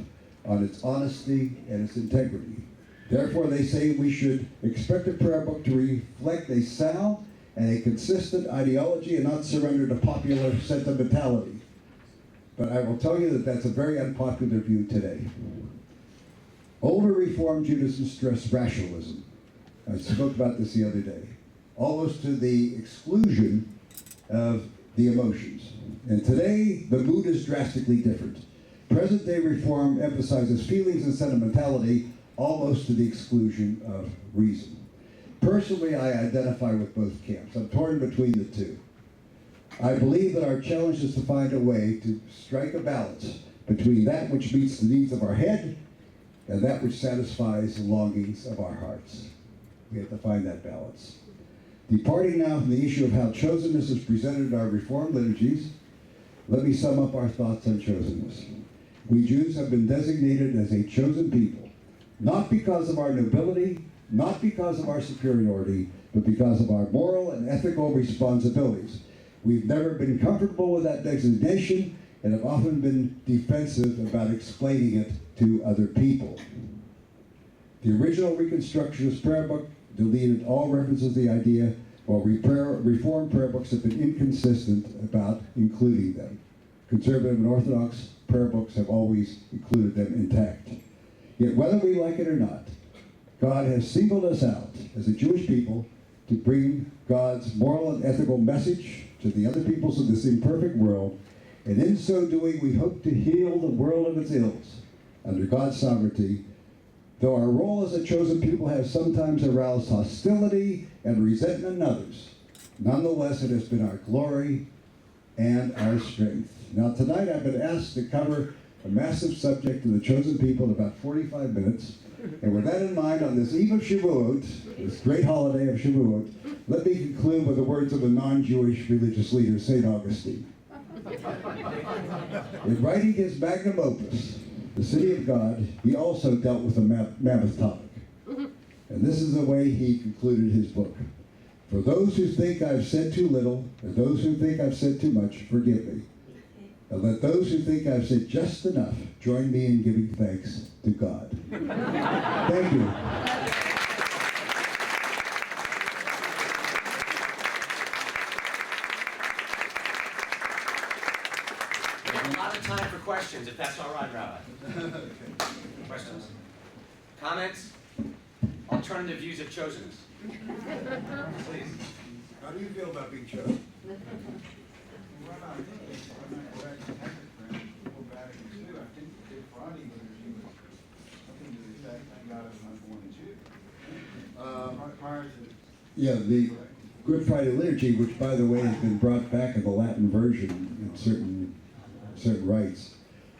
on its honesty and its integrity. Therefore, they say we should expect a prayer book to reflect a sound and a consistent ideology and not surrender to popular sentimentality. But I will tell you that that's a very unpopular view today. Older Reformed Judaism stressed rationalism. I spoke about this the other day, almost to the exclusion of the emotions. And today, the mood is drastically different. Present-day Reform emphasizes feelings and sentimentality almost to the exclusion of reason. Personally, I identify with both camps. I'm torn between the two. I believe that our challenge is to find a way to strike a balance between that which meets the needs of our head and that which satisfies the longings of our hearts. We have to find that balance. Departing now from the issue of how chosenness is presented in our Reformed liturgies, let me sum up our thoughts on chosenness. We Jews have been designated as a chosen people, not because of our nobility, not because of our superiority, but because of our moral and ethical responsibilities. We've never been comfortable with that designation and have often been defensive about explaining it to other people. The original Reconstructionist prayer book deleted all references to the idea, while Reformed prayer books have been inconsistent about including them. Conservative and Orthodox prayer books have always included them intact. Yet whether we like it or not, God has singled us out as a Jewish people to bring God's moral and ethical message to the other peoples of this imperfect world, and in so doing we hope to heal the world of its ills under God's sovereignty, though our role as a chosen people has sometimes aroused hostility and resentment in others. Nonetheless, it has been our glory and our strength. Now tonight I've been asked to cover a massive subject to the chosen people in about 45 minutes. And with that in mind, on this eve of Shavuot, this great holiday of Shavuot, let me conclude with the words of a non-Jewish religious leader, St. Augustine. In writing his magnum opus, The City of God, he also dealt with a mammoth topic. And this is the way he concluded his book. For those who think I've said too little, and those who think I've said too much, forgive me. And let those who think I've said just enough join me in giving thanks to God. Thank you. We have a lot of time for questions, if that's all right, Rabbi. Questions? Comments? Alternative views of chosenness? Please. How do you feel about being chosen? Yeah, the Good Friday liturgy, which by the way has been brought back in the Latin version in certain rites,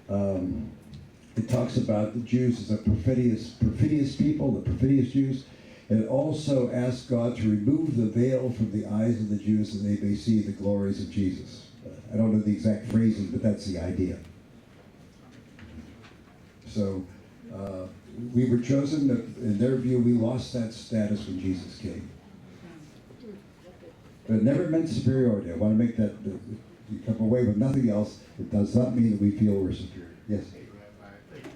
it talks about the Jews as a perfidious people, the perfidious Jews. And it also asks God to remove the veil from the eyes of the Jews so they may see the glories of Jesus. I don't know the exact phrasing, but that's the idea. So we were chosen. In their view, we lost that status when Jesus came. But it never meant superiority. I want to make that, you come away with nothing else. It does not mean that we feel we're superior. Yes? Hey, Rabbi, I think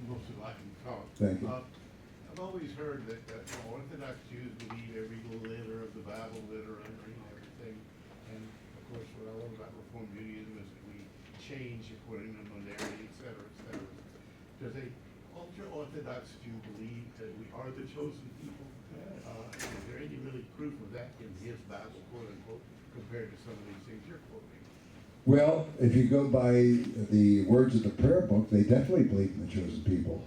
most of I can talk. Thank you. I've always heard that Orthodox Jews believe every little letter of the Bible, literally, and everything. And of course, what I love about Reformed Judaism is that we change according to modernity, et cetera, et cetera. Does a ultra-Orthodox Jew believe that we are the chosen people? Is there any really proof of that in his Bible, quote unquote, compared to some of these things you're quoting? Well, if you go by the words of the prayer book, they definitely believe in the chosen people.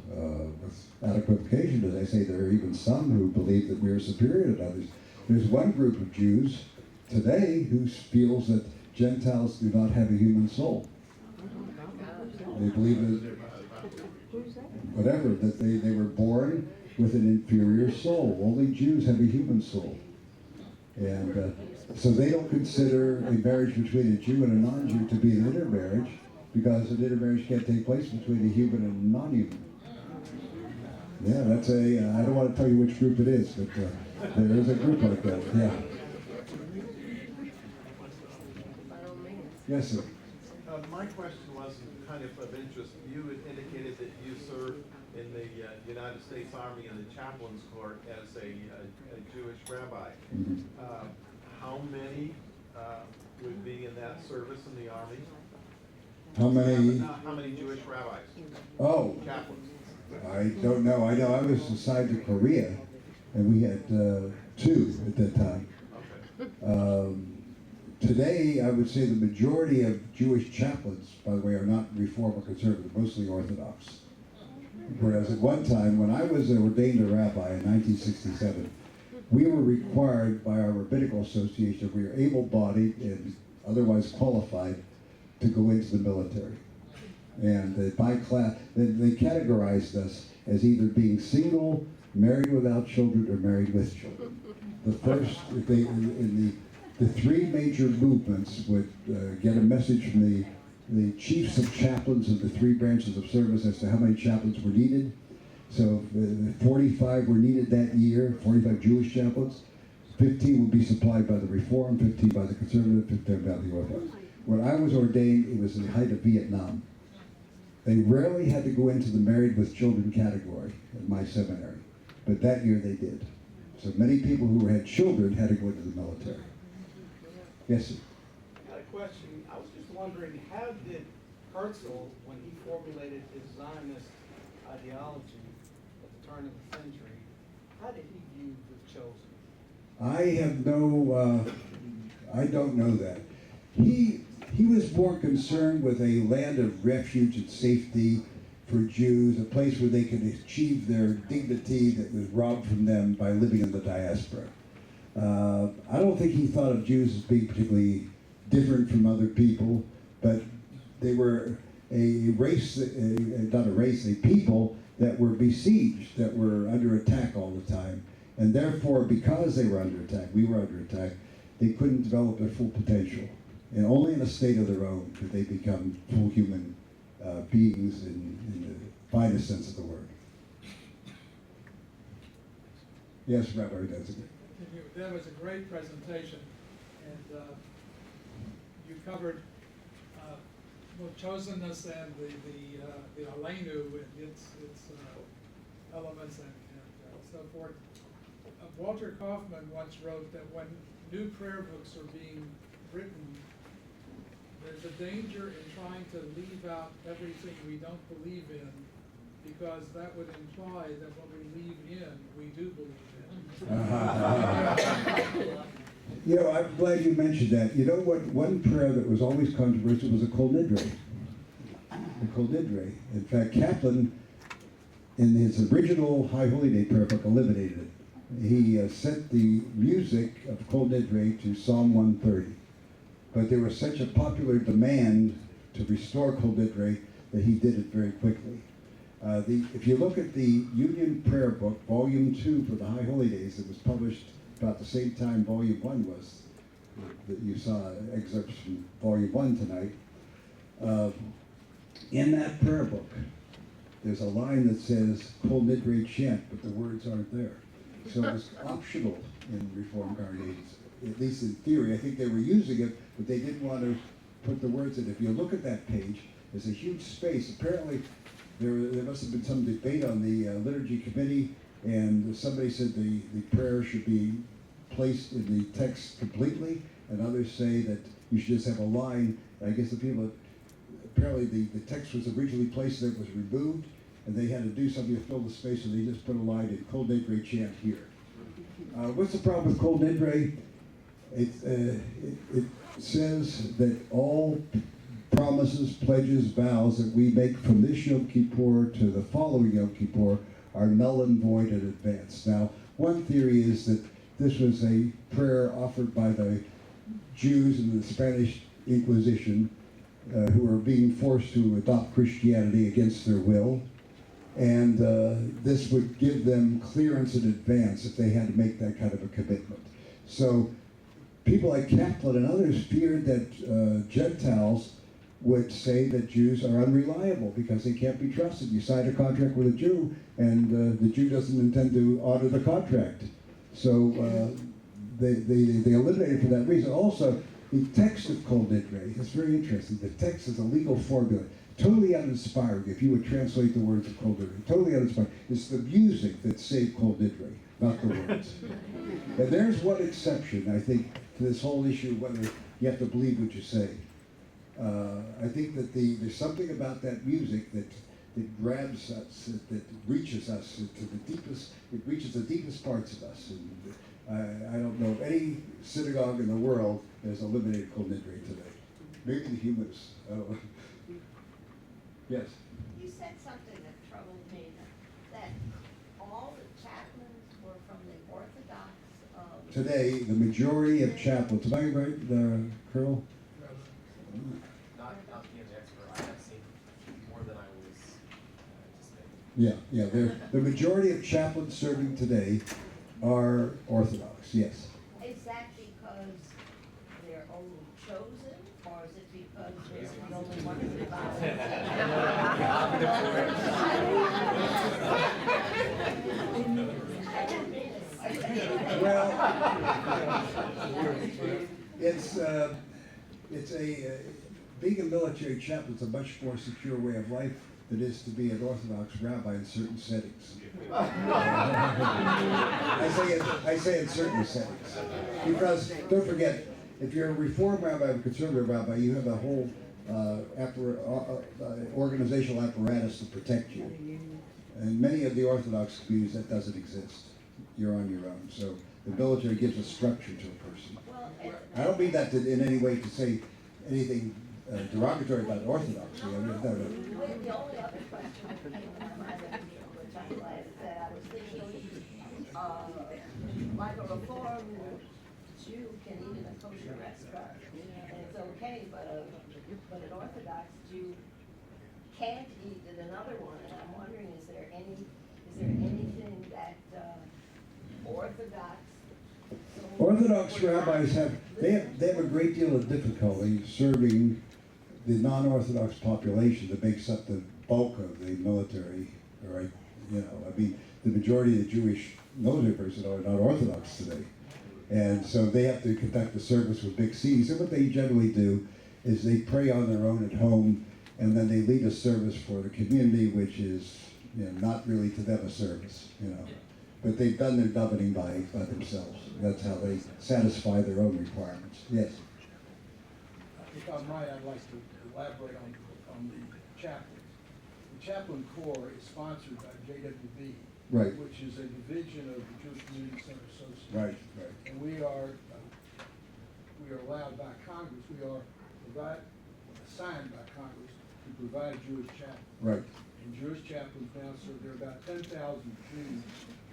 Without equivocation, as I say, there are even some who believe that we are superior to others. There's one group of Jews today who feels that Gentiles do not have a human soul. They believe that that they were born with an inferior soul. Only Jews have a human soul. And so they don't consider a marriage between a Jew and a non-Jew to be an intermarriage, because an intermarriage can't take place between a human and a non-human. Yeah, that's I don't want to tell you which group it is, but there is a group like that, yeah. Yes, sir. My question was kind of interest. You had indicated that you served in the United States Army in the chaplain's corps as a Jewish rabbi. Mm-hmm. How many would be in that service in the Army? How many? How many Jewish rabbis? Oh, Chaplains. I don't know. I know I was assigned to Korea, and we had 2 at that time. Okay. Today, I would say the majority of Jewish chaplains, by the way, are not Reform or Conservative, mostly Orthodox. Whereas at one time, when I was ordained a rabbi in 1967, we were required by our rabbinical association, if we were able-bodied and otherwise qualified, to go into the military. And by class, they categorized us as either being single, married without children, or married with children. The first, the 3 major movements would get a message from the chiefs of chaplains of the 3 branches of service as to how many chaplains were needed. So 45 were needed that year, 45 Jewish chaplains. 15 would be supplied by the Reform, 15 by the Conservative, 15 by the Orthodox. When I was ordained, it was in the height of Vietnam. They rarely had to go into the married with children category at my seminary, but that year they did. So many people who had children had to go into the military. Yes, sir. I got a question. I was just wondering, how did Herzl, when he formulated his Zionist ideology at the turn of the century, how did he view the chosen? I don't know that. He was more concerned with a land of refuge and safety for Jews, a place where they could achieve their dignity that was robbed from them by living in the diaspora. I don't think he thought of Jews as being particularly different from other people, but they were a race, a people that were besieged, that were under attack all the time. And therefore, because they were under attack, we were under attack, they couldn't develop their full potential. And only in a state of their own could they become full human beings in the finest sense of the word. Yes, Rabbi, that's it. That was a great presentation, and you covered both chosenness and the Aleinu and its elements and so forth. Walter Kaufman once wrote that when new prayer books are being written, there's a danger in trying to leave out everything we don't believe in, because that would imply that what we leave in, we do believe in. You know, I'm glad you mentioned that. You know what? One prayer that was always controversial was a Kol Nidre. The Kol Nidre. In fact, Kaplan, in his original High Holy Day prayer book, eliminated it. He set the music of Kol Nidre to Psalm 130. But there was such a popular demand to restore Kol Nidre that he did it very quickly. If you look at the Union Prayer Book, Volume 2 for the High Holy Days, it was published about the same time Volume 1 was, that you saw excerpts from Volume 1 tonight. In that prayer book, there's a line that says, Kol Nidre chant, but the words aren't there. So it's optional in Reformed congregations, at least in theory. I think they were using it, but they didn't want to put the words in. If you look at that page, there's a huge space. Apparently, there must have been some debate on the liturgy committee, and somebody said the prayer should be placed in the text completely, and others say that you should just have a line. I guess the people, apparently the text was originally placed and it was removed, and they had to do something to fill the space, and they just put a line in Kol Nidre chant here. What's the problem with Kol Nidre? It says that all promises, pledges, vows that we make from this Yom Kippur to the following Yom Kippur are null and void in advance. Now, one theory is that this was a prayer offered by the Jews in the Spanish Inquisition who were being forced to adopt Christianity against their will. And this would give them clearance in advance if they had to make that kind of a commitment. So people like Kaplan and others feared that Gentiles would say that Jews are unreliable because they can't be trusted. You sign a contract with a Jew, and the Jew doesn't intend to honor the contract. So they eliminated it for that reason. Also, the text of Kol Nidre is very interesting. The text is a legal formula, totally uninspiring if you would translate the words of Kol Nidre. Totally uninspiring. It's the music that saved Kol Nidre, not the words. And there's one exception, I think, to this whole issue of whether you have to believe what you say. I think that there's something about that music that grabs us, that reaches us into the deepest. It reaches the deepest parts of us. And I don't know of any synagogue in the world that has eliminated Kol Nidre today. Maybe the humanists. I don't know. Yes. You said something that troubled me, that all the chaplains were from the Orthodox. Today, the majority of chaplains. Am I right, Colonel? Not being an expert, I have seen more than I was anticipating. Yeah. The majority of chaplains serving today are Orthodox. Yes. Is that because they're only chosen, or is it because there's only one of the Well, it's being a military chaplain is a much more secure way of life than it is to be an Orthodox rabbi in certain settings. I say in certain settings. Because, don't forget, if you're a Reform rabbi or a Conservative rabbi, you have a whole organizational apparatus to protect you. And many of the Orthodox communities, that doesn't exist. You're on your own. So the military gives a structure to a person. Well, I don't mean that in any way to say anything derogatory about Orthodoxy. I mean, no. the only other question that came to my mind, which I'm glad that I was thinking, like a Reform Jew can eat in a kosher restaurant, and it's okay, but an Orthodox Jew can't eat in another one, and I'm wondering, is there anything that Orthodox rabbis have a great deal of difficulty serving the non-Orthodox population that makes up the bulk of the military. Right? You know, I mean, the majority of the Jewish military personnel are not Orthodox today, and so they have to conduct the service with big C's. And what they generally do is they pray on their own at home, and then they lead a service for the community, which is, you know, not really to them a service. You know. But they've done their davening by themselves. That's how they satisfy their own requirements. Yes? If I might, I'd like to elaborate on the chaplains. The Chaplain Corps is sponsored by JWB, Right. which is a division of the Jewish Community Center Association. Right, right. And we are allowed by Congress, we are assigned by Congress to provide Jewish chaplains. Right. And Jewish chaplains now serve, there are about 10,000 Jews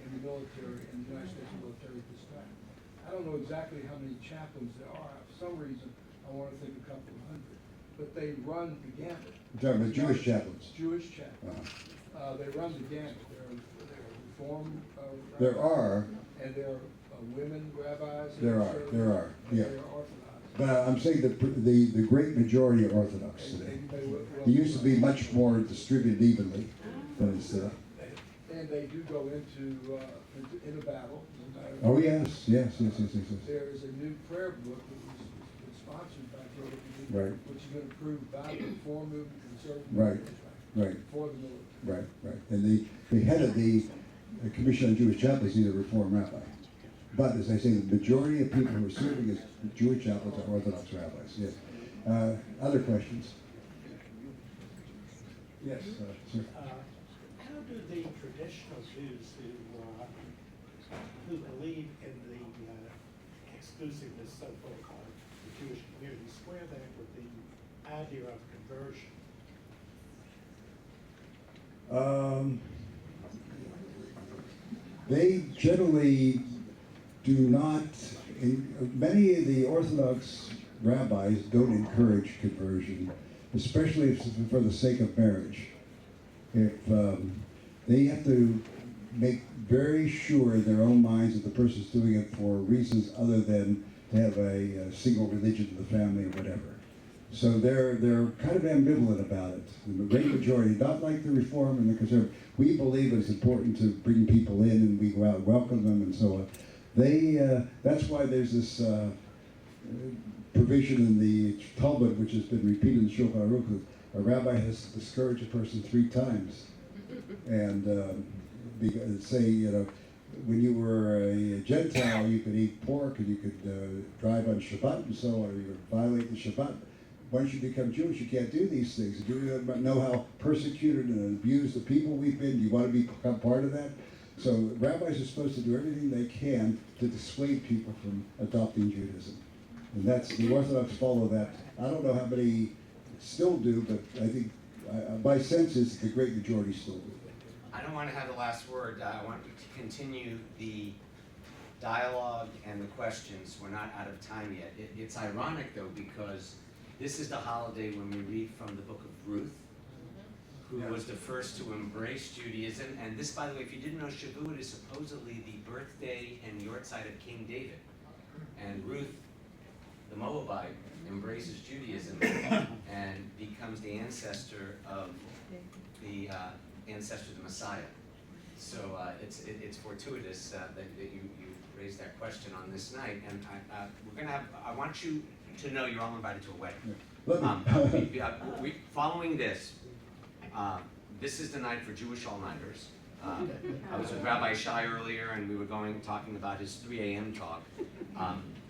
in the military, in the United States military at this time. I don't know exactly how many chaplains there are. For some reason, I want to think a couple of hundred. But they run the gamut. You're talking about Jewish chaplains? Jewish chaplains. Uh-huh. They run the gamut. There are Reform rabbis. There are. And there are women rabbis. There are, yeah. There are Orthodox. But I'm saying that the great majority are Orthodox today. It used to be much more distributed evenly than it's today. And they do go into a battle. Oh, yes. There is a new prayer book that was sponsored by JWB, Right. which is going to prove Bible reform movement, conservative Right. movement, Right. for the military. Right. And the head of the Commission on Jewish Chaplains is a Reform rabbi. But as I say, the majority of people who are serving as Jewish chaplains are Orthodox rabbis. Yes. Other questions? Yes, sir. How do the traditional Jews who believe in the exclusiveness, so-called, of the Jewish community square that with the idea of conversion? They generally do not, many of the Orthodox rabbis don't encourage conversion, especially if it's for the sake of marriage. If they have to make very sure in their own minds that the person's doing it for reasons other than to have a single religion in the family or whatever. So they're kind of ambivalent about it. The great majority, not like the Reform and the Conservative. We believe it's important to bring people in and we go out and welcome them and so on. That's why there's this provision in the Talmud, which has been repeated in the Shulchan Aruch. A rabbi has to discourage a person 3 times. And say, you know, when you were a Gentile, you could eat pork and you could drive on Shabbat and so on, or you could violate the Shabbat. Once you become Jewish, you can't do these things. Do you know how persecuted and abused the people we've been? Do you want to become part of that? So rabbis are supposed to do everything they can to dissuade people from adopting Judaism. And that's, the Orthodox follow that. I don't know how many still do, but I think, my sense is the great majority still do. I don't want to have the last word. I want to continue the dialogue and the questions. We're not out of time yet. It's ironic, though, because this is the holiday when we read from the book of Ruth, who was the first to embrace Judaism. And this, by the way, if you didn't know, Shavuot is supposedly the birthday and yortzeit of King David. And Ruth, the Moabite, embraces Judaism and becomes the ancestor of the Messiah. So it's fortuitous that you raised that question on this night. And we're gonna have, I want you to know you're all invited to a wedding. Following this, this is the night for Jewish all-nighters. I was with Rabbi Shai earlier, and we were talking about his 3 a.m. talk.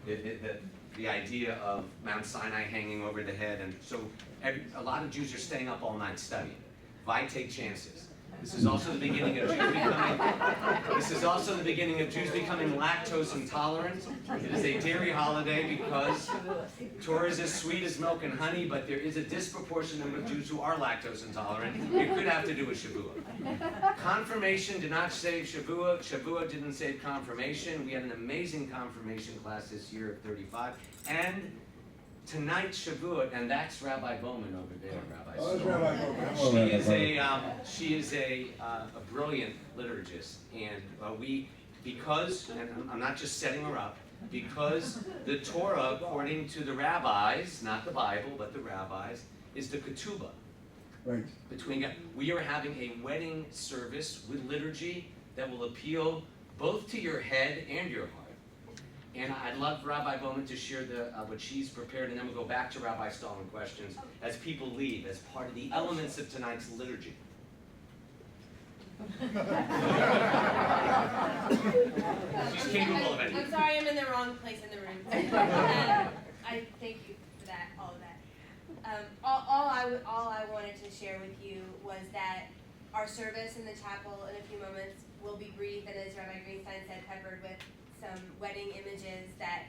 The idea of Mount Sinai hanging over the head, and so a lot of Jews are staying up all night studying. Why take chances? This is also the beginning of Jews becoming. This is also the beginning of Jews becoming lactose intolerant. It is a dairy holiday because Torah is as sweet as milk and honey, but there is a disproportionate number of Jews who are lactose intolerant. It could have to do with Shavuot. Confirmation did not save Shavuot. Shavuot didn't save confirmation. We had an amazing confirmation class this year of 35, and tonight's Shavuot, and that's Rabbi Bowman over there, Rabbi. Oh, that's Rabbi Bowman. She is a brilliant liturgist, and and I'm not just setting her up, because the Torah, according to the rabbis, not the Bible, but the rabbis, is the ketubah. Right. We are having a wedding service with liturgy that will appeal both to your head and your heart. And I'd love Rabbi Bowman to share what she's prepared, and then we'll go back to Rabbi Stahl and questions as people leave, as part of the elements of tonight's liturgy. She's capable of it. I'm sorry, I'm in the wrong place in the room. I thank you for that, all of that. All I wanted to share with you was that our service in the chapel in a few moments will be brief, and as Rabbi Greenstein said, peppered with some wedding images that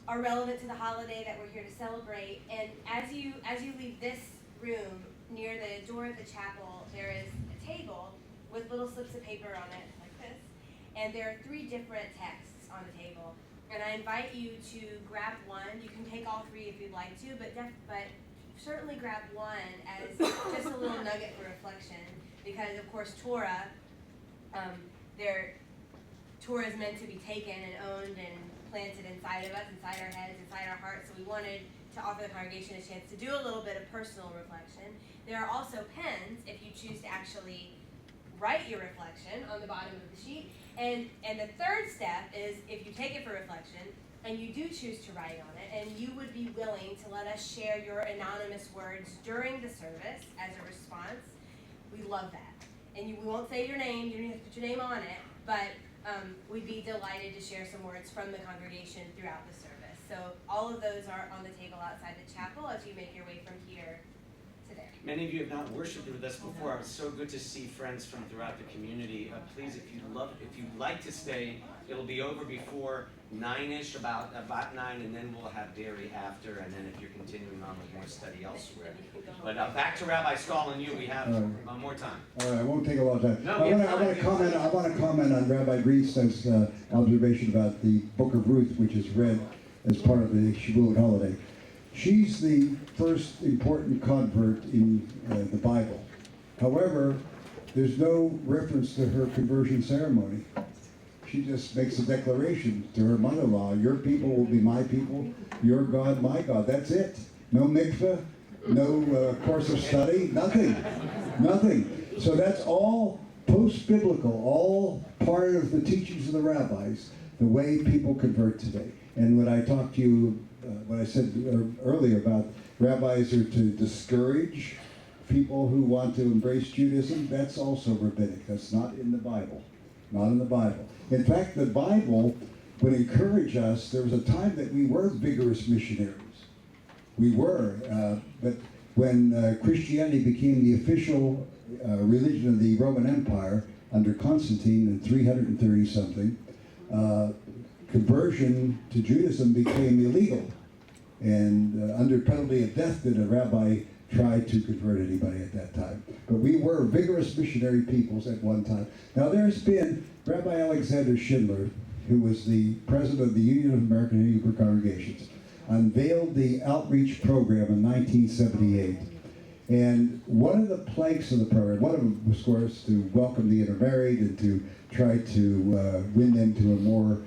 are relevant to the holiday that we're here to celebrate. And as you leave this room, near the door of the chapel, there is a table with little slips of paper on it, like this. And there are 3 different texts on the table. And I invite you to grab one. You can take all 3 if you'd like to, but certainly grab one as just a little nugget for reflection. Because of course Torah is meant to be taken and owned and planted inside of us, inside our heads, inside our hearts. So we wanted to offer the congregation a chance to do a little bit of personal reflection. There are also pens if you choose to actually write your reflection on the bottom of the sheet. And the third step is if you take it for reflection and you do choose to write on it, and you would be willing to let us share your anonymous words during the service as a response, we love that. And we won't say your name, you don't have to put your name on it, but we'd be delighted to share some words from the congregation throughout the service. So all of those are on the table outside the chapel as you make your way from here to there. Many of you have not worshipped with us before. It's so good to see friends from throughout the community. Please, if you'd like to stay, it'll be over before 9-ish, about 9, and then we'll have dairy after, and then if you're continuing on with more study elsewhere. But back to Rabbi Stahl and you. We have more time. All right, I won't take a lot of time. No, I want to comment on Rabbi Greenstein's observation about the Book of Ruth, which is read as part of the Shavuot holiday. She's the first important convert in the Bible. However, there's no reference to her conversion ceremony. She just makes a declaration to her mother-in-law, your people will be my people, your God, my God. That's it. No mikveh, no course of study, nothing. So that's all post-biblical, all part of the teachings of the rabbis, the way people convert today. And when I talked to you, what I said earlier about rabbis are to discourage people who want to embrace Judaism, that's also rabbinic. That's not in the Bible. Not in the Bible. In fact, the Bible would encourage us. There was a time that we were vigorous missionaries. We were. But when Christianity became the official religion of the Roman Empire under Constantine in 330-something, conversion to Judaism became illegal. And under penalty of death did a rabbi try to convert anybody at that time. But we were vigorous missionary peoples at one time. Now there's been Rabbi Alexander Schindler, who was the president of the Union of American Hebrew Congregations, unveiled the outreach program in 1978. And one of the planks of the program, one of them was, of course, to welcome the intermarried and to try to win them to a more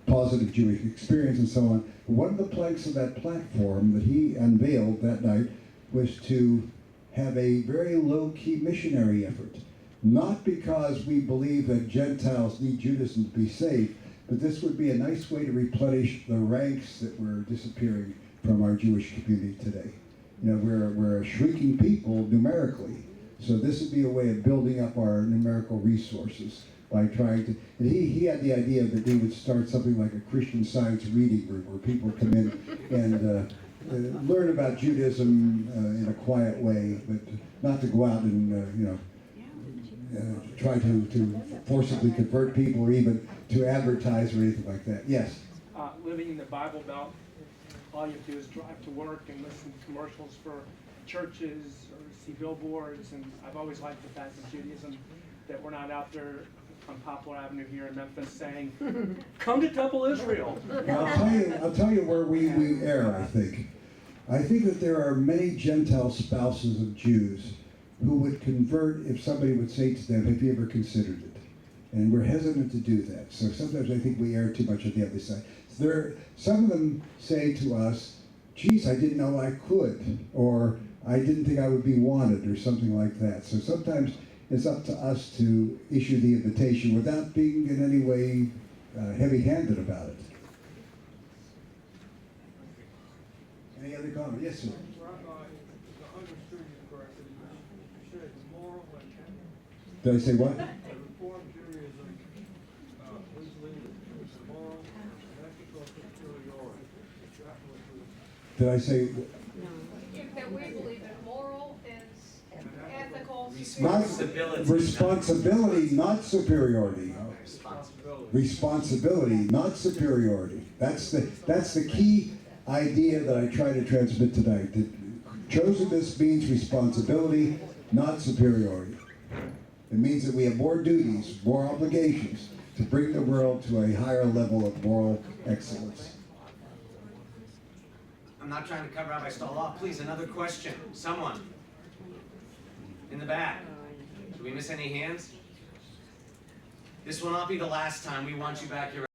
positive Jewish experience and so on. One of the planks of that platform that he unveiled that night was to have a very low-key missionary effort. Not because we believe that Gentiles need Judaism to be saved, but this would be a nice way to replenish the ranks that were disappearing from our Jewish community today. You know, we're a shrinking people numerically, so this would be a way of building up our numerical resources by trying to, and he had the idea that we would start something like a Christian Science reading group where people come in and learn about Judaism in a quiet way, but not to go out and, try to forcibly convert people or even to advertise or anything like that. Yes? Living in the Bible Belt, all you have to do is drive to work and listen to commercials for churches or see billboards, and I've always liked the fact of Judaism that we're not out there on Poplar Avenue here in Memphis saying, come to Temple Israel. I'll tell you where we err, I think. I think that there are many Gentile spouses of Jews who would convert if somebody would say to them, have you ever considered it? And we're hesitant to do that. So sometimes I think we err too much on the other side. Some of them say to us, geez, I didn't know I could, or I didn't think I would be wanted, or something like that. So sometimes it's up to us to issue the invitation without being in any way heavy-handed about it. Any other comment? Yes, sir. Rabbi, if I understood you correctly, you said moral and Did I say what? Reform Judaism is linked to moral and ethical superiority. Did I say That we believe in moral and ethical responsibility, not superiority. Responsibility, not superiority. That's the key idea that I try to transmit tonight. That chosenness means responsibility, not superiority. It means that we have more duties, more obligations to bring the world to a higher level of moral excellence. I'm not trying to cut Rabbi Stahl off. Please, another question. Someone. In the back. Did we miss any hands? This will not be the last time. We want you back here.